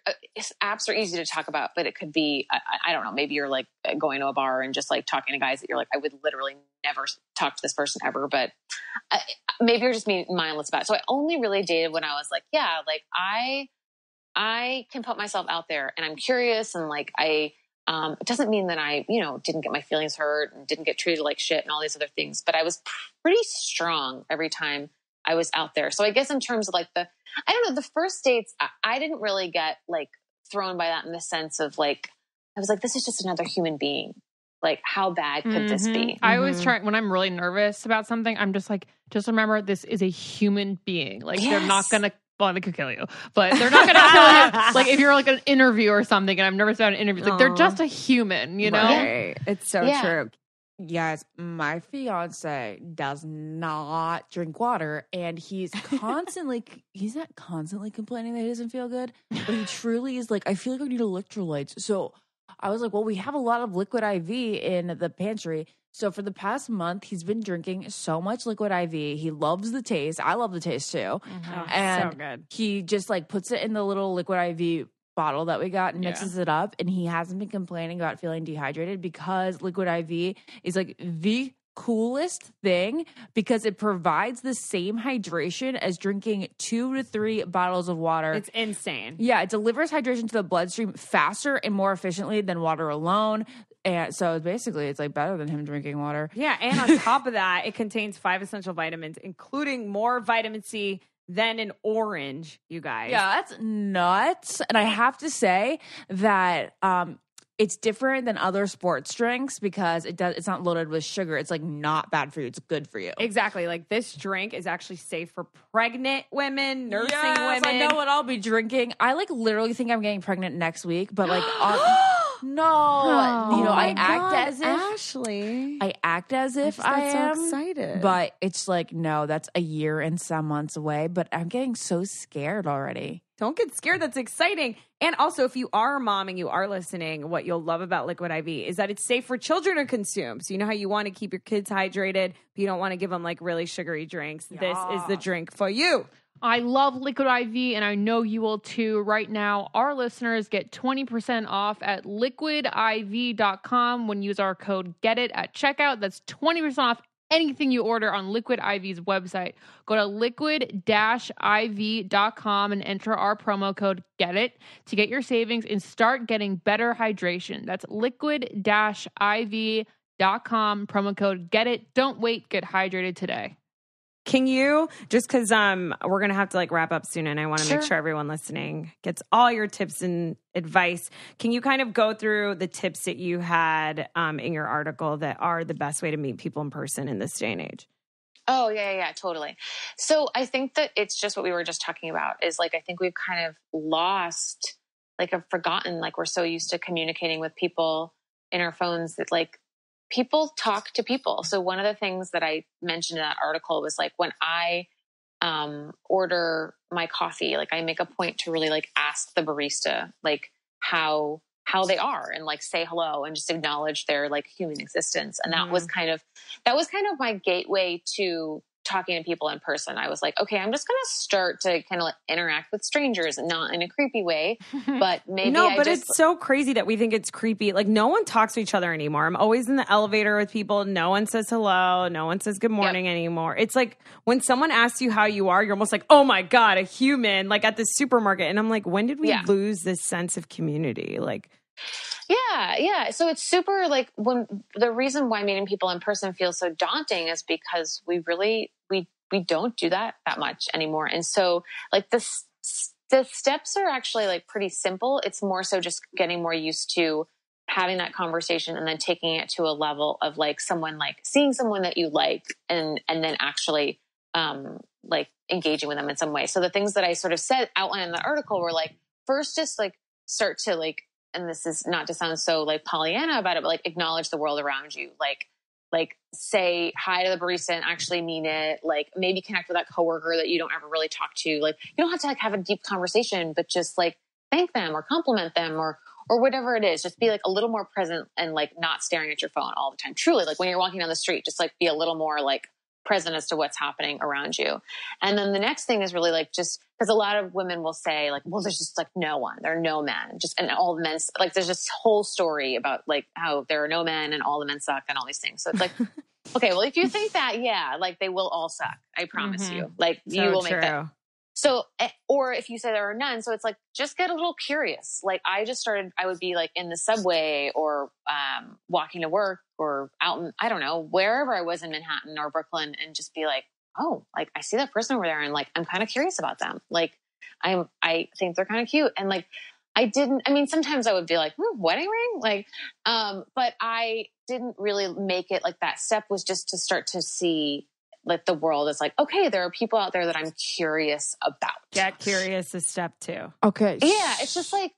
apps are easy to talk about, but it could be, I don't know, maybe you're like going to a bar and just like talking to guys that you're like, I would literally never talk to this person ever, but maybe you're just being mindless about it. So I only really dated when I was like, yeah, like I can put myself out there and I'm curious and like it doesn't mean that I, didn't get my feelings hurt and didn't get treated like shit and all these other things, but I was pretty strong every time I was out there. So I guess in terms of like I don't know, the first dates, I didn't really get like thrown by that in the sense of like, I was like, this is just another human being. Like, how bad could this be? I always try, when I'm really nervous about something, I'm just like, just remember this is a human being. Like, they're not going to, well, they could kill you, but they're not going to kill you. Like, if you're like an interview or something and I'm nervous about an interview, like, they're just a human, you know? Right. It's so true. Yes, my fiance does not drink water, and he's not constantly complaining that he doesn't feel good, but he truly is like, I feel like I need electrolytes. So I was like, well, we have a lot of liquid IV in the pantry. So for the past month, he's been drinking so much liquid IV. He loves the taste. I love the taste too. And so good. he just like puts it in the little liquid IV bottle that we got and mixes it up, and he hasn't been complaining about feeling dehydrated because liquid IV is like the coolest thing because it provides the same hydration as drinking 2 to 3 bottles of water. It's insane. Yeah, it delivers hydration to the bloodstream faster and more efficiently than water alone. And so basically it's like better than him drinking water. Yeah, and on top of that, it contains 5 essential vitamins, including more vitamin C than an orange, you guys. Yeah, that's nuts. And I have to say that it's different than other sports drinks because it's not loaded with sugar. It's like not bad for you. It's good for you. Exactly. Like this drink is actually safe for pregnant women, nursing Yes, women. I know what I'll be drinking. I like literally think I'm getting pregnant next week, but like no, I act as if Ashley. I act as if I am so excited. but it's like no, that's a year and some months away. But I'm getting so scared already. Don't get scared. That's exciting. And also, if you are a mom and you are listening, what you'll love about Liquid IV is that it's safe for children to consume. So you know how you want to keep your kids hydrated, but you don't want to give them like really sugary drinks. Yeah. This is the drink for you. I love Liquid IV, and I know you will too. Right now, our listeners get 20% off at liquidiv.com when you use our code GETIT at checkout. That's 20% off anything you order on Liquid IV's website. Go to liquid-iv.com and enter our promo code GETIT to get your savings and start getting better hydration. That's liquid-iv.com, promo code GETIT. Don't wait, get hydrated today. Can you, just because we're going to have to like wrap up soon and I want to make sure everyone listening gets all your tips and advice. Can you kind of go through the tips that you had in your article that are the best way to meet people in person in this day and age? Oh, yeah, totally. So I think that it's just what we were just talking about is like, I think we've kind of lost, like I've forgotten, like we're so used to communicating with people in our phones that like, people talk to people. So one of the things that I mentioned in that article was like when I order my coffee, like I make a point to really like ask the barista like how they are and like say hello and just acknowledge their like human existence. And that was kind of my gateway to talking to people in person. I was like, okay, I'm just going to start to kind of like interact with strangers, not in a creepy way, but maybe it's so crazy that we think it's creepy. Like no one talks to each other anymore. I'm always in the elevator with people. No one says hello. No one says good morning anymore. It's like when someone asks you how you are, you're almost like, oh my God, a human, like at the supermarket. And I'm like, when did we lose this sense of community? Like, yeah. So it's super like when the reason why meeting people in person feels so daunting is because we don't do that much anymore. And so like the steps are actually like pretty simple. It's more so just getting more used to having that conversation and then taking it to a level of like someone like seeing someone that you like and then actually like engaging with them in some way. So the things that I sort of outlined in the article were like, first just like start to like, and this is not to sound so like Pollyanna about it, but like acknowledge the world around you. Like say hi to the barista and actually mean it. Like maybe connect with that coworker that you don't ever really talk to. Like you don't have to like have a deep conversation, but just like thank them or compliment them or whatever it is. Just be like a little more present and like not staring at your phone all the time. Truly, like when you're walking down the street, just like be a little more like present as to what's happening around you. And then the next thing is really like, just because a lot of women will say like, well, there's just like no one, there are no men, just, and all the men, like there's this whole story about like how there are no men and all the men suck and all these things. So it's like, okay, well, if you think that, yeah, like they will all suck. I promise you, like you will make that. So, or if you say there are none, so it's like, just get a little curious. Like I would be like in the subway or walking to work or out in, I don't know, wherever I was in Manhattan or Brooklyn, and just be like, oh, like I see that person over there and like, I'm kind of curious about them. Like I think they're kind of cute. And like, sometimes I would be like, wedding ring? Like, but I didn't really make it like that. Step was just to start to see like the world is like, okay, there are people out there that I'm curious about. Get curious is step 2. Okay. Yeah. It's just like,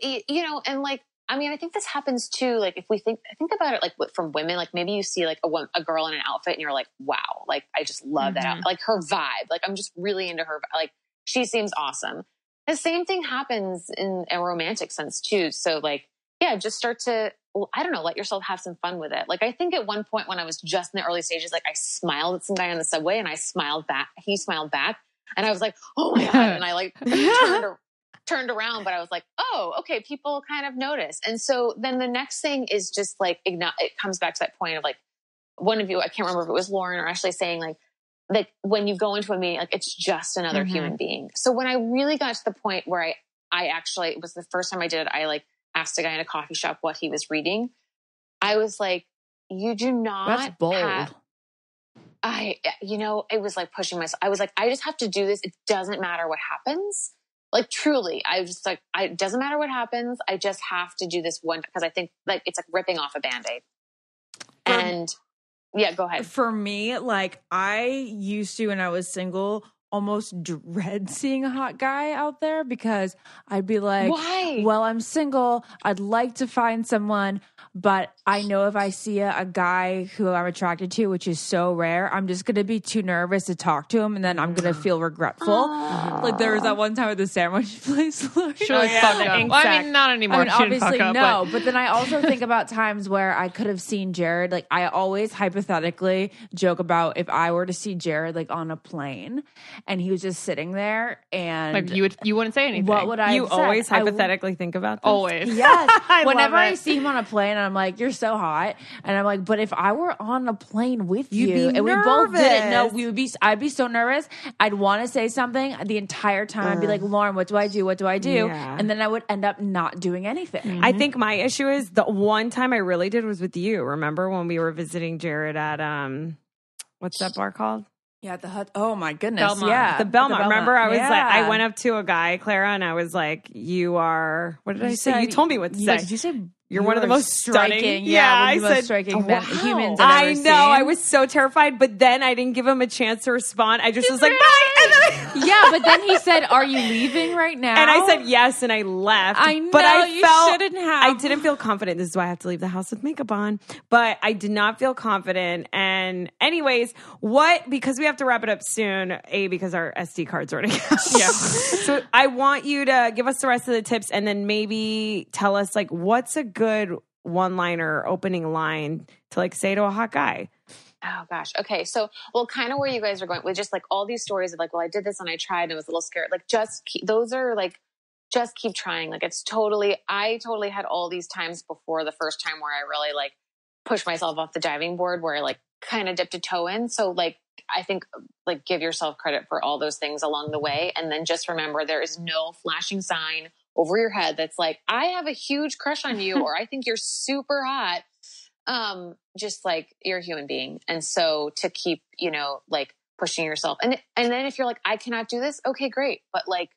you know, and like, I mean, I think this happens too. Like if we think about it, like from women, like maybe you see like a girl in an outfit and you're like, wow, like I just love that outfit. Like her vibe. Like I'm just really into her. Like she seems awesome. The same thing happens in a romantic sense too. So like, yeah, just start to, I don't know, let yourself have some fun with it. Like, I think at one point when I was just in the early stages, like I smiled at some guy on the subway and I smiled back. He smiled back and I was like, oh my God. And I like turned around, but I was like, oh, okay. People kind of notice. And so then the next thing is just like, it comes back to that point of like one of you, I can't remember if it was Lauren or Ashley saying like when you go into a meeting, like it's just another human being. So when I really got to the point where I actually, it was the first time I did it, I like asked a guy in a coffee shop what he was reading. I was like, you do not. That's bold. It was like pushing myself. I was like, I just have to do this. It doesn't matter what happens. Like truly, I was just like, it doesn't matter what happens. I just have to do this one because I think like it's like ripping off a Band-Aid. And yeah, go ahead. For me, like I used to, when I was single, almost dread seeing a hot guy out there because I'd be like, why? Well, I'm single. I'd like to find someone, but I know if I see a guy who I'm attracted to, which is so rare, I'm just going to be too nervous to talk to him and then I'm going to feel regretful. Like there was that one time at the sandwich place. She really fucked up. Well, I mean, not anymore. I mean, she didn't obviously fuck up, no, but then I also think about times where I could have seen Jared. Like I always hypothetically joke about if I were to see Jared like on a plane and he was just sitting there and like you wouldn't say anything. What would I You have said? always hypothetically think about this? Always. Yes. Whenever love I it. see him on a plane, I'm like, you're so hot. And I'm like, but if I were on a plane with You'd you be and we both didn't know, nervous. I'd be so nervous. I'd want to say something the entire time. I'd be like, Lauren, what do I do? What do I do? Yeah. And then I would end up not doing anything. I think my issue is the one time I really did was with you. Remember when we were visiting Jared at, what's that bar called? Yeah, the hut. Oh my goodness. Belmont. Yeah. The Belmont. Remember, I was like, I Yeah. went up to a guy, Clara, and I was like, you are, what did I say? said- You told me what to say. Did you say You're one of the you are most stunning. striking? Yeah, one I of the most said, striking wow. humans I I've ever know. I seen. was so terrified, but then I didn't give him a chance to respond. I just was like, bye. And then Yeah, but then he said, "Are you leaving right now?" and I said yes, and I left. I know, but I you felt, shouldn't have. I didn't feel confident. This is why I have to leave the house with makeup on. But I did not feel confident. And anyways, because we have to wrap it up soon. Because our SD card's running out. Yeah. So I want you to give us the rest of the tips, and then maybe tell us like what's a good one-liner opening line to like say to a hot guy. Oh gosh. Okay. So, well, kind of where you guys are going with just like all these stories of like, well, I did this and I tried and I was a little scared. Like just keep trying. Like I totally had all these times before the first time where I really like pushed myself off the diving board where I like kind of dipped a toe in. So like, I think like give yourself credit for all those things along the way. And then just remember there is no flashing sign over your head that's like, I have a huge crush on you or I think you're super hot. Just like you're a human being. And so to keep, like pushing yourself and then if you're like, I cannot do this. Okay, great. But like,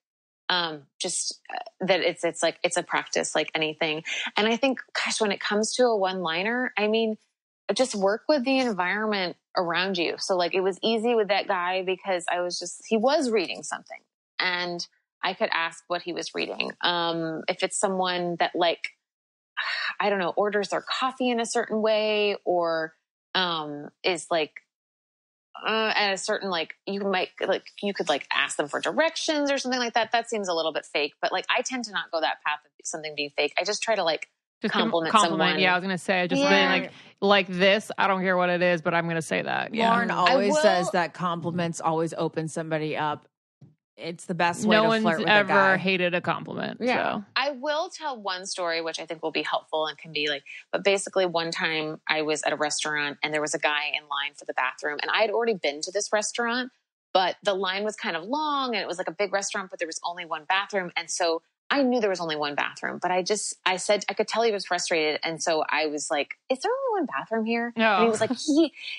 just that it's like, it's a practice like anything. And I think, gosh, when it comes to a one-liner, I mean, just work with the environment around you. So like, it was easy with that guy because he was reading something and I could ask what he was reading. If it's someone that like, I don't know, orders their coffee in a certain way or is like at a certain like you could like ask them for directions or something like that. That seems a little bit fake, but like I tend to not go that path of something being fake. I just try to like Just compliment someone. Yeah, I was gonna say just being like this. I don't care what it is, but I'm gonna say that. Yeah. Lauren always says that compliments always open somebody up. It's the best way to flirt with a guy. No one's ever hated a compliment. Yeah. So. I will tell one story, which I think will be helpful and can be like, but basically one time I was at a restaurant and there was a guy in line for the bathroom, and I had already been to this restaurant, but the line was kind of long and it was like a big restaurant, but there was only one bathroom. And so I knew there was only one bathroom, but I said, I could tell he was frustrated. And so I was like, is there only one bathroom here? No. And he was like,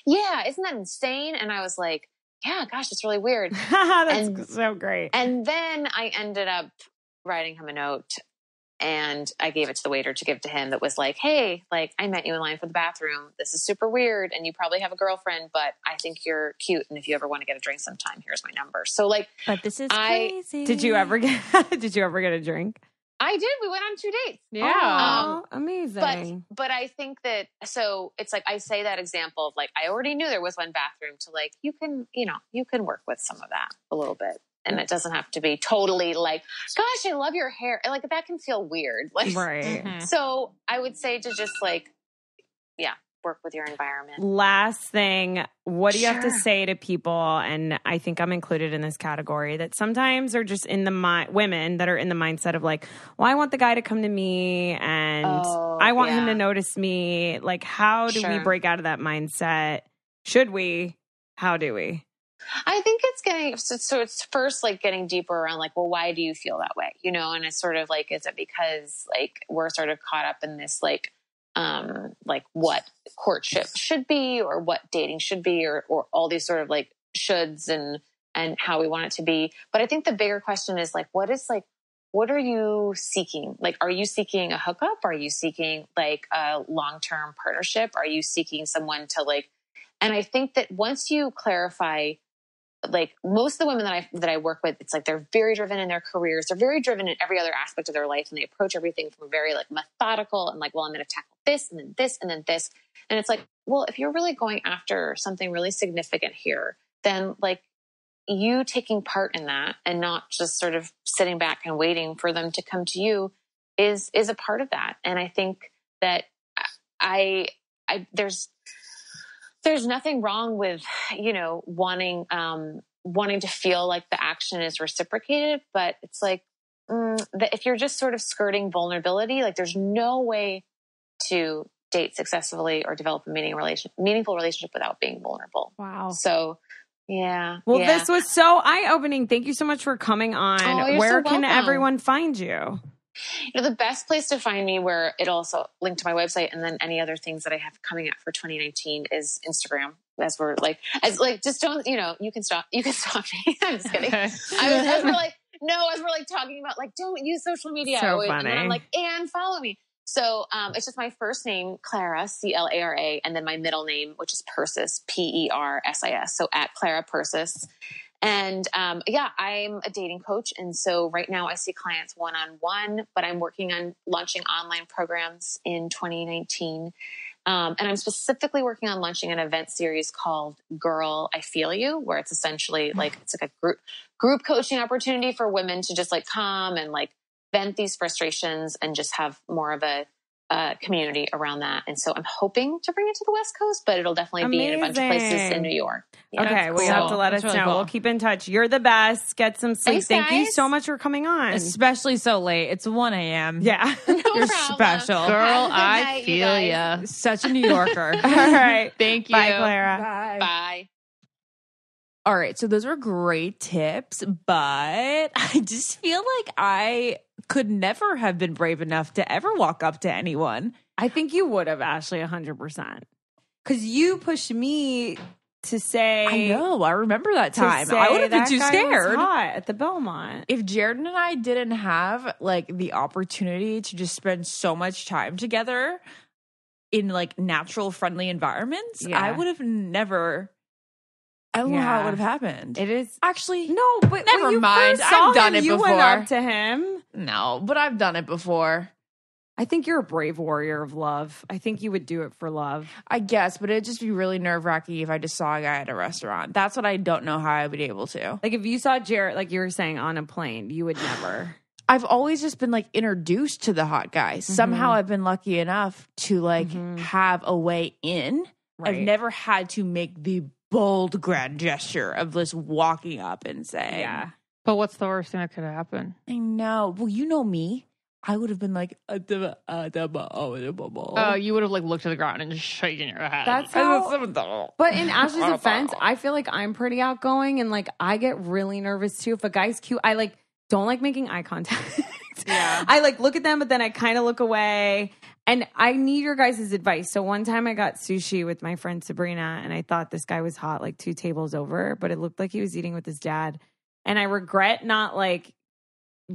yeah, isn't that insane? And I was like, yeah, gosh, it's really weird. That's so great. And then I ended up writing him a note, and I gave it to the waiter to give to him that was like, hey, like, I met you in line for the bathroom. This is super weird. And you probably have a girlfriend, but I think you're cute. And if you ever want to get a drink sometime, here's my number. So like, but this is crazy. Did you ever get a drink? I did. We went on 2 dates. Yeah. Amazing. But I think that, so it's like, I say that example of like, I already knew there was one bathroom to like, you can work with some of that a little bit. And it doesn't have to be totally like, gosh, I love your hair. Like that can feel weird. Like, right. Mm-hmm. So I would say to just like, work with your environment. Last thing, what do you have to say to people? And I think I'm included in this category that sometimes are just in the women that are in the mindset of like, well, I want the guy to come to me and I want him to notice me. Like, how do we break out of that mindset? Should we? How do we? I think it's first like getting deeper around like, well, why do you feel that way? And it's sort of like, is it because like we're sort of caught up in this like what courtship should be or what dating should be or all these sort of like shoulds and how we want it to be. But I think the bigger question is like, what are you seeking? Like, are you seeking a hookup? Are you seeking like a long-term partnership? Are you seeking someone to like, and I think that once you clarify, like most of the women that I work with, it's like they're very driven in their careers. They're very driven in every other aspect of their life, and they approach everything from a very like methodical and like, well, I'm going to tackle this and then this and then this. And it's like, well, if you're really going after something really significant here, then like you taking part in that and not just sort of sitting back and waiting for them to come to you is a part of that. And I think that there's nothing wrong with, wanting to feel like the action is reciprocated, but it's like that if you're just sort of skirting vulnerability, like there's no way to date successfully or develop a meaningful relationship without being vulnerable. Wow. So yeah. Well, this was so eye-opening. Thank you so much for coming on. Where can everyone find you? The best place to find me, where it also linked to my website and then any other things that I have coming up for 2019, is Instagram. Just don't, you can stop me. I'm just kidding. Okay. As we're talking about like, don't use social media. So funny. And then I'm like, and follow me. So, it's just my first name, Clara, Clara, and then my middle name, which is Persis, Persis. So at Clara Persis. And, I'm a dating coach. And so right now I see clients one-on-one, but I'm working on launching online programs in 2019. And I'm specifically working on launching an event series called Girl, I Feel You, where it's essentially like, it's like a group coaching opportunity for women to just like come and like vent these frustrations and just have more of a community around that. And so I'm hoping to bring it to the West Coast, but it'll definitely be in a bunch of places in New York. Yeah. Okay. Well, you have to let us know. Cool. We'll keep in touch. You're the best. Get some sleep. Thank you so much for coming on. Especially so late. It's 1 a.m. Yeah. You're special. Girl, I feel ya. Such a New Yorker. All right. Thank you. Bye, Clara. Bye. All right. So those were great tips, but I just feel like I could never have been brave enough to ever walk up to anyone. I think you would have, Ashley, 100%. Because you pushed me to say... I know. I remember that time. I would have been too scared. Hot at the Belmont. If Jared and I didn't have like the opportunity to just spend so much time together in like natural, friendly environments, I would have never... I don't know how it would have happened. It is actually no, but never mind. I've done it before. You went up to him. No, but I've done it before. I think you're a brave warrior of love. I think you would do it for love. I guess, but it'd just be really nerve-wracking if I just saw a guy at a restaurant. That's what I don't know how I would be able to. Like if you saw Jared, like you were saying, on a plane, you would never. I've always just been like introduced to the hot guy. Somehow I've been lucky enough to like have a way in. Right. I've never had to make the bold grand gesture of just walking up and saying, Yeah. But what's the worst thing that could happen? I know. Well, you know me. I would have been like, Oh, you would have like looked to the ground and just shaken your head. That's how. But in Ashley's defense, I feel like I'm pretty outgoing and like I get really nervous too. If a guy's cute, I like don't like making eye contact. Yeah. I like look at them, but then I kind of look away. And I need your guys' advice. So one time I got sushi with my friend Sabrina, and I thought this guy was hot, like 2 tables over, but it looked like he was eating with his dad. And I regret not like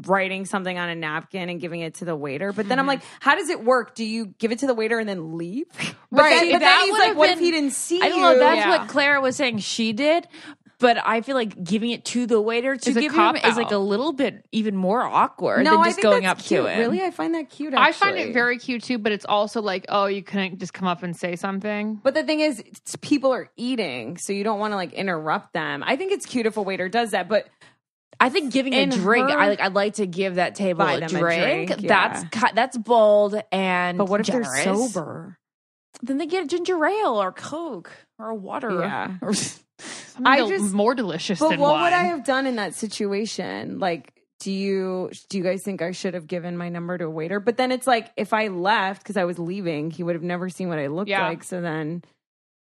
writing something on a napkin and giving it to the waiter. But then I'm like, how does it work? Do you give it to the waiter and then leave? Right. But That then he's would like, have what if been- he didn't see I don't you? know. That's Yeah. what Clara was saying she did. But I feel like giving it to the waiter to It's a give him cop is like a out. little bit even more awkward No, than I just think going that's up cute. to him. Really? I find that cute, I actually. find it very cute too, but it's also like, oh, you couldn't just come up and say something. But the thing is, people are eating, so you don't want to like interrupt them. I think it's cute if a waiter does that, but I think giving a In drink, her- I'd like to give that table Buy a them a drink. drink, yeah. That's bold and what if generous. they're sober? Then they get ginger ale or Coke or water. Yeah. Something more delicious But than what wine. would I have done in that situation? Like, do you guys think I should have given my number to a waiter? But then it's like, if I left because I was leaving, he would have never seen what I looked Yeah. like. So then,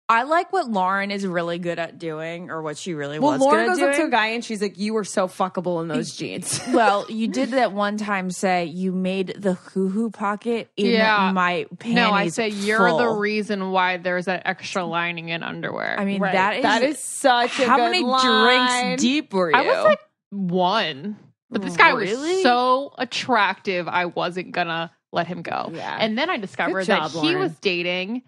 I like what Lauren is really good at doing, or what she really well, was Lauren good goes at up to a doing. guy and she's like, "You were so fuckable in those jeans." Well, you did that one time say you made the hoo-hoo pocket in Yeah. my panties. No, I said you're the full. reason why there's that extra lining in underwear. I mean, Right. that is such a how good many line. drinks deep were you? I was like 1, but this guy Really? was so attractive, I wasn't gonna let him go. Yeah. And then I discovered Good job, that he Lauren. was dating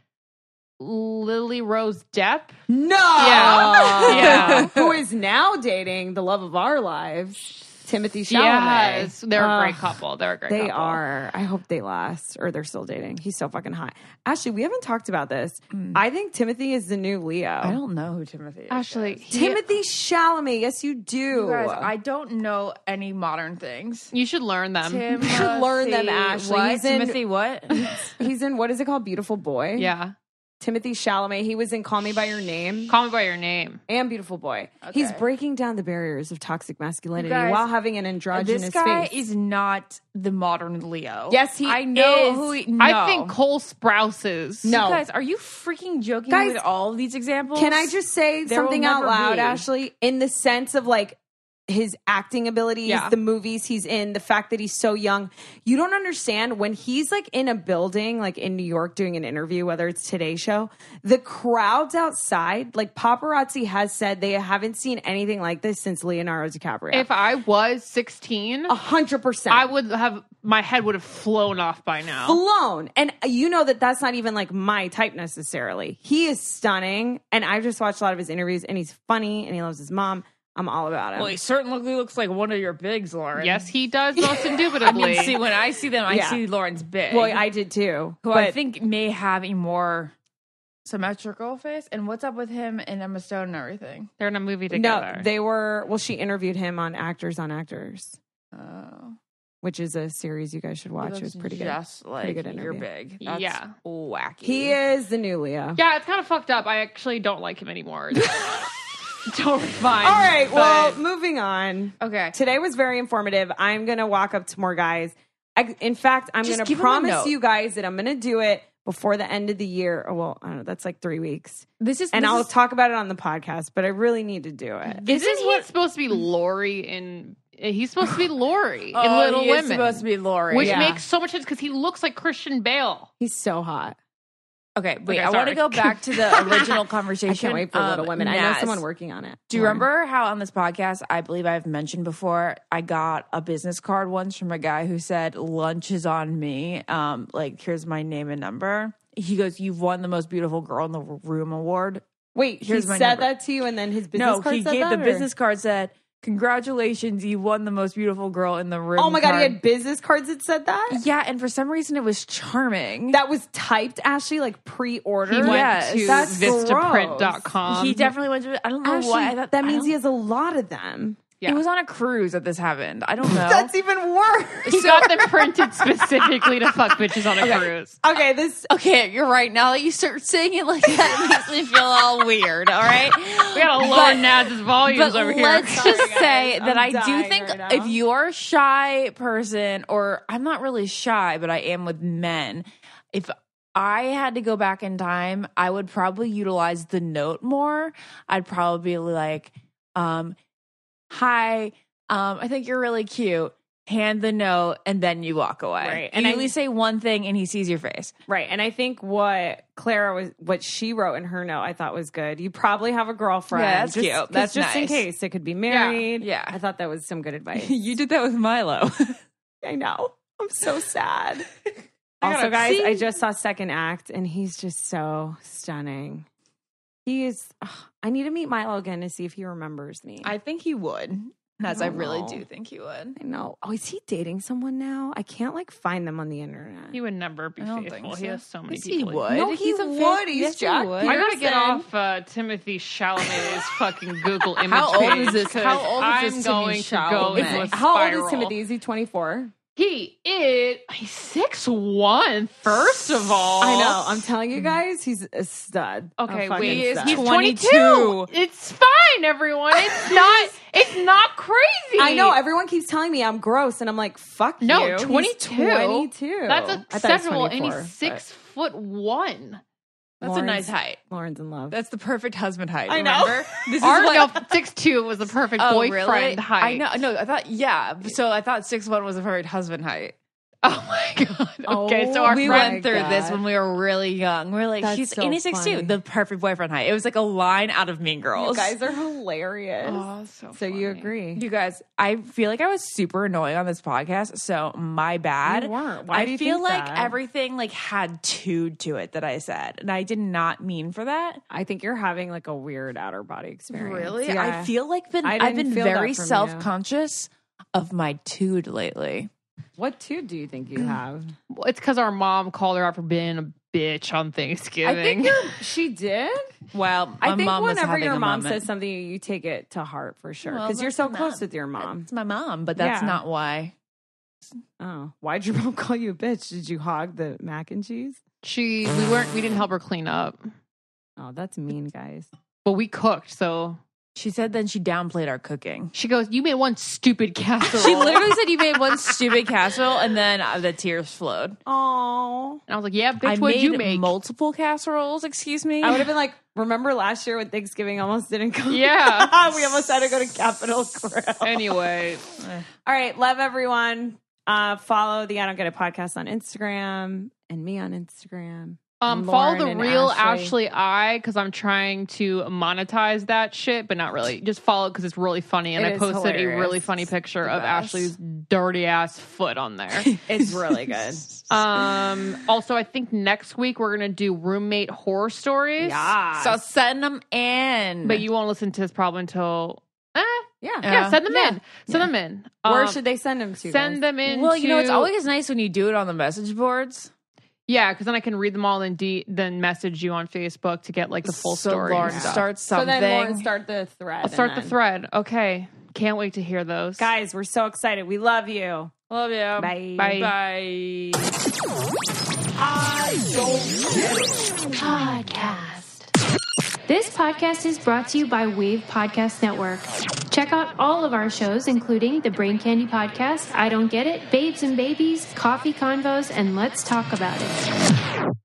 Lily Rose Depp. No, Yeah. who is now dating the love of our lives, Timothy Chalamet. Yes, they're a great Ugh. couple. They're a great They couple. are. I hope they last, or they're still dating. He's so fucking hot. Ashley, we haven't talked about this. I think Timothy is the new Leo. I don't know who Timothy is. Actually, guys. Timothy Chalamet. Yes, you do. You guys, I don't know any modern things. you should learn them. You should learn them, Ashley. What? He's in- Timothy what? He's in, what is it called? Beautiful Boy. Yeah. Timothy Chalamet. He was in Call Me by Your Name Call Me by Your Name. and Beautiful Boy. Okay. He's breaking down the barriers of toxic masculinity You guys, while having an androgynous This guy face. is not the modern Leo. Yes, he I know is. who he. I no. think Cole Sprouse is. No. You guys, are you freaking joking Guys, with all of these examples? Can I just say There will something out never loud, be. Ashley? In the sense of like his acting abilities, Yeah. the movies he's in, the fact that he's so young. You don't understand when he's like in a building, like in New York doing an interview, whether it's Today Show, the crowds outside, like paparazzi has said they haven't seen anything like this since Leonardo DiCaprio. If I was 16, 100%. I would have, my head would have flown off by now. Blown. And you know that that's not even like my type necessarily. He is stunning. And I've just watched a lot of his interviews and he's funny and he loves his mom. I'm all about him. Well, he certainly looks like one of your bigs, Lauren. Yes, he does, most I indubitably. mean, see, when I see them, I Yeah. see Lauren's big. Well, I did too. who but I think may have a more symmetrical face. And what's up with him and Emma Stone and everything? They're in a movie no, together. they were. Well, she interviewed him on Actors on Actors, Oh, which is a series you guys should watch. he It was looks pretty good. just like good you're interview. big. That's Yeah. wacky. He is the new Leo. Yeah, it's kind of fucked up. I actually don't like him anymore. Totally fine. All right. Well, but- moving on. Okay. Today was very informative. I'm gonna walk up to more guys. In fact, I'm Just gonna give him a promise note. you guys that I'm gonna do it before the end of the year. Oh, well, I don't know. That's like 3 weeks. And I'll talk about it on the podcast, but I really need to do it. Isn't he supposed to be Lori in? He's supposed to be Lori in Little he Women, is supposed to be Lori. which Yeah. makes so much sense because he looks like Christian Bale. He's so hot. Okay, wait. Okay, I want sorry. to go back to the original conversation. I can't wait for Little Women. I know Naz, someone working on it. Do you remember how on this podcast, I believe I've mentioned before, I got a business card once from a guy who said, "Lunch is on me. Like, here's my name and number." He goes, "You've won the most beautiful girl in the room award." Wait, Here's he my said number. that to you, and then his business No, card he said gave that, the or- business card said, "Congratulations, you won the most beautiful girl in the room." Oh my god, he card." had business cards that said that. Yeah, and for some reason it was charming. That was typed, Ashley, like pre-order. He went Yes, to that's Vistaprint.com. he definitely went to. I don't know Ashley, why. that means he has a lot of them. Yeah. It was on a cruise that this happened. I don't know. That's even worse. He got them printed specifically to fuck bitches on a cruise. Okay, you're right. Now that you start saying it like that, it makes me feel all weird. All right, We gotta lower Naz's volumes over here. Let's just say that I do dying think right now. if you're a shy person, or I'm not really shy, but I am with men. If I had to go back in time, I would probably utilize the note more. I'd probably be like, hi, I think you're really cute. Hand the note, and then you walk away. Right. And And you only say one thing, and he sees your face. Right. And I think what she wrote in her note, I thought was good. You probably have a girlfriend. Yeah, that's cute. That's just in nice. case it could be married. Yeah. I thought that was some good advice. You did that with Milo. I know. I'm so sad. I Also, gotta guys, see. I just saw second act, and he's just so stunning. He is. I need to meet Milo again to see if he remembers me. I think he would. As I don't really know. do think he would. I know. Oh, is he dating someone now? I can't find them on the internet. He would never be I don't faithful. think He so. has so many Yes, he people. would. No, he He's a would. He's Yes, he Jack would. I gotta get Peterson. off Timothy Chalamet's fucking Google image How old page is this? 'cause How old is I'm this going Timothy to go Chalamet? into a How old is spiral. Timothy? Is he 24? He's 6'1", first of all. I know. I'm telling you guys, he's a stud. Okay, A fucking wait, stud. he's 22. 22. It's fine, everyone. It's not crazy. I know. Everyone keeps telling me I'm gross, and I'm like, fuck No, you. 22. He's 22. That's I thought he was acceptable, and 24, he's but 6'1". That's Lauren's- a nice height. Lauren's in love. That's the perfect husband height. I know. Remember? This is Our what. 6'2" was the perfect Oh, boyfriend really? height. I know. No, I thought. Yeah. So I thought 6'1" was the perfect husband height. Oh my god. Okay, so Oh, our We friend went through this when we were really young. We were like, That's she's so 86 funny. too. The perfect boyfriend height. It was like a line out of Mean You Girls. guys are hilarious. Oh, so you agree? You guys, I feel like I was super annoying on this podcast, so my bad. You weren't. Why do I you feel think like that? everything had to it that I said, and I did not mean for that. I think you're having a weird outer body experience. Really, Yeah. I feel like I I've didn't been feel that very from you. self-conscious of my tude lately. What dude do you think you have? Well, it's because our mom called her out for being a bitch on Thanksgiving. She did? Well, my I think mom was whenever having your a mom moment. says something, you take it to heart for sure. Well, Because you're that's so not- close with your mom. It's my mom, but that's Yeah. not why. Oh. Why'd your mom call you a bitch? Did you hog the mac and cheese? we didn't help her clean up, Oh, that's mean, guys. but we cooked. So She said then she downplayed our cooking. she goes, "You made one stupid casserole." She literally said you made one stupid casserole, and then the tears flowed. Oh. and I was like, "Yeah, bitch, I what'd made you make?" multiple casseroles. Excuse me. I would have been like, remember last year when Thanksgiving almost didn't come? Yeah. We almost had to go to Capitol Grill. Anyway, All right. Love everyone. Follow the I Don't Get It podcast on Instagram and me on Instagram. follow Lauren the and real Ashley. Ashley I because I'm trying to monetize that shit, but not really. Just follow it because it's really funny, and It I is posted a hilarious. really funny picture The of best. Ashley's dirty ass foot on there. It's really good. Also, I think next week we're gonna do roommate horror stories. Yeah. So send them in. But you won't listen to this probably until yeah. yeah, send them Yeah. in. Send them in. Where should they send them to? send them in? Well, you know, it's to- always nice when you do it on the message boards. yeah, because then I can read them all and then message you on Facebook to get the full So story. Lauren and stuff. starts So something. then Lauren, start the thread. I'll start and the then- thread. Okay, can't wait to hear those, Guys, we're so excited. We love you. Love you. Bye. Bye. Bye. Podcast. This podcast is brought to you by Wave Podcast Network. Check out all of our shows, including the Brain Candy Podcast, I Don't Get It, Babes and Babies, Coffee Convos, and Let's Talk About It.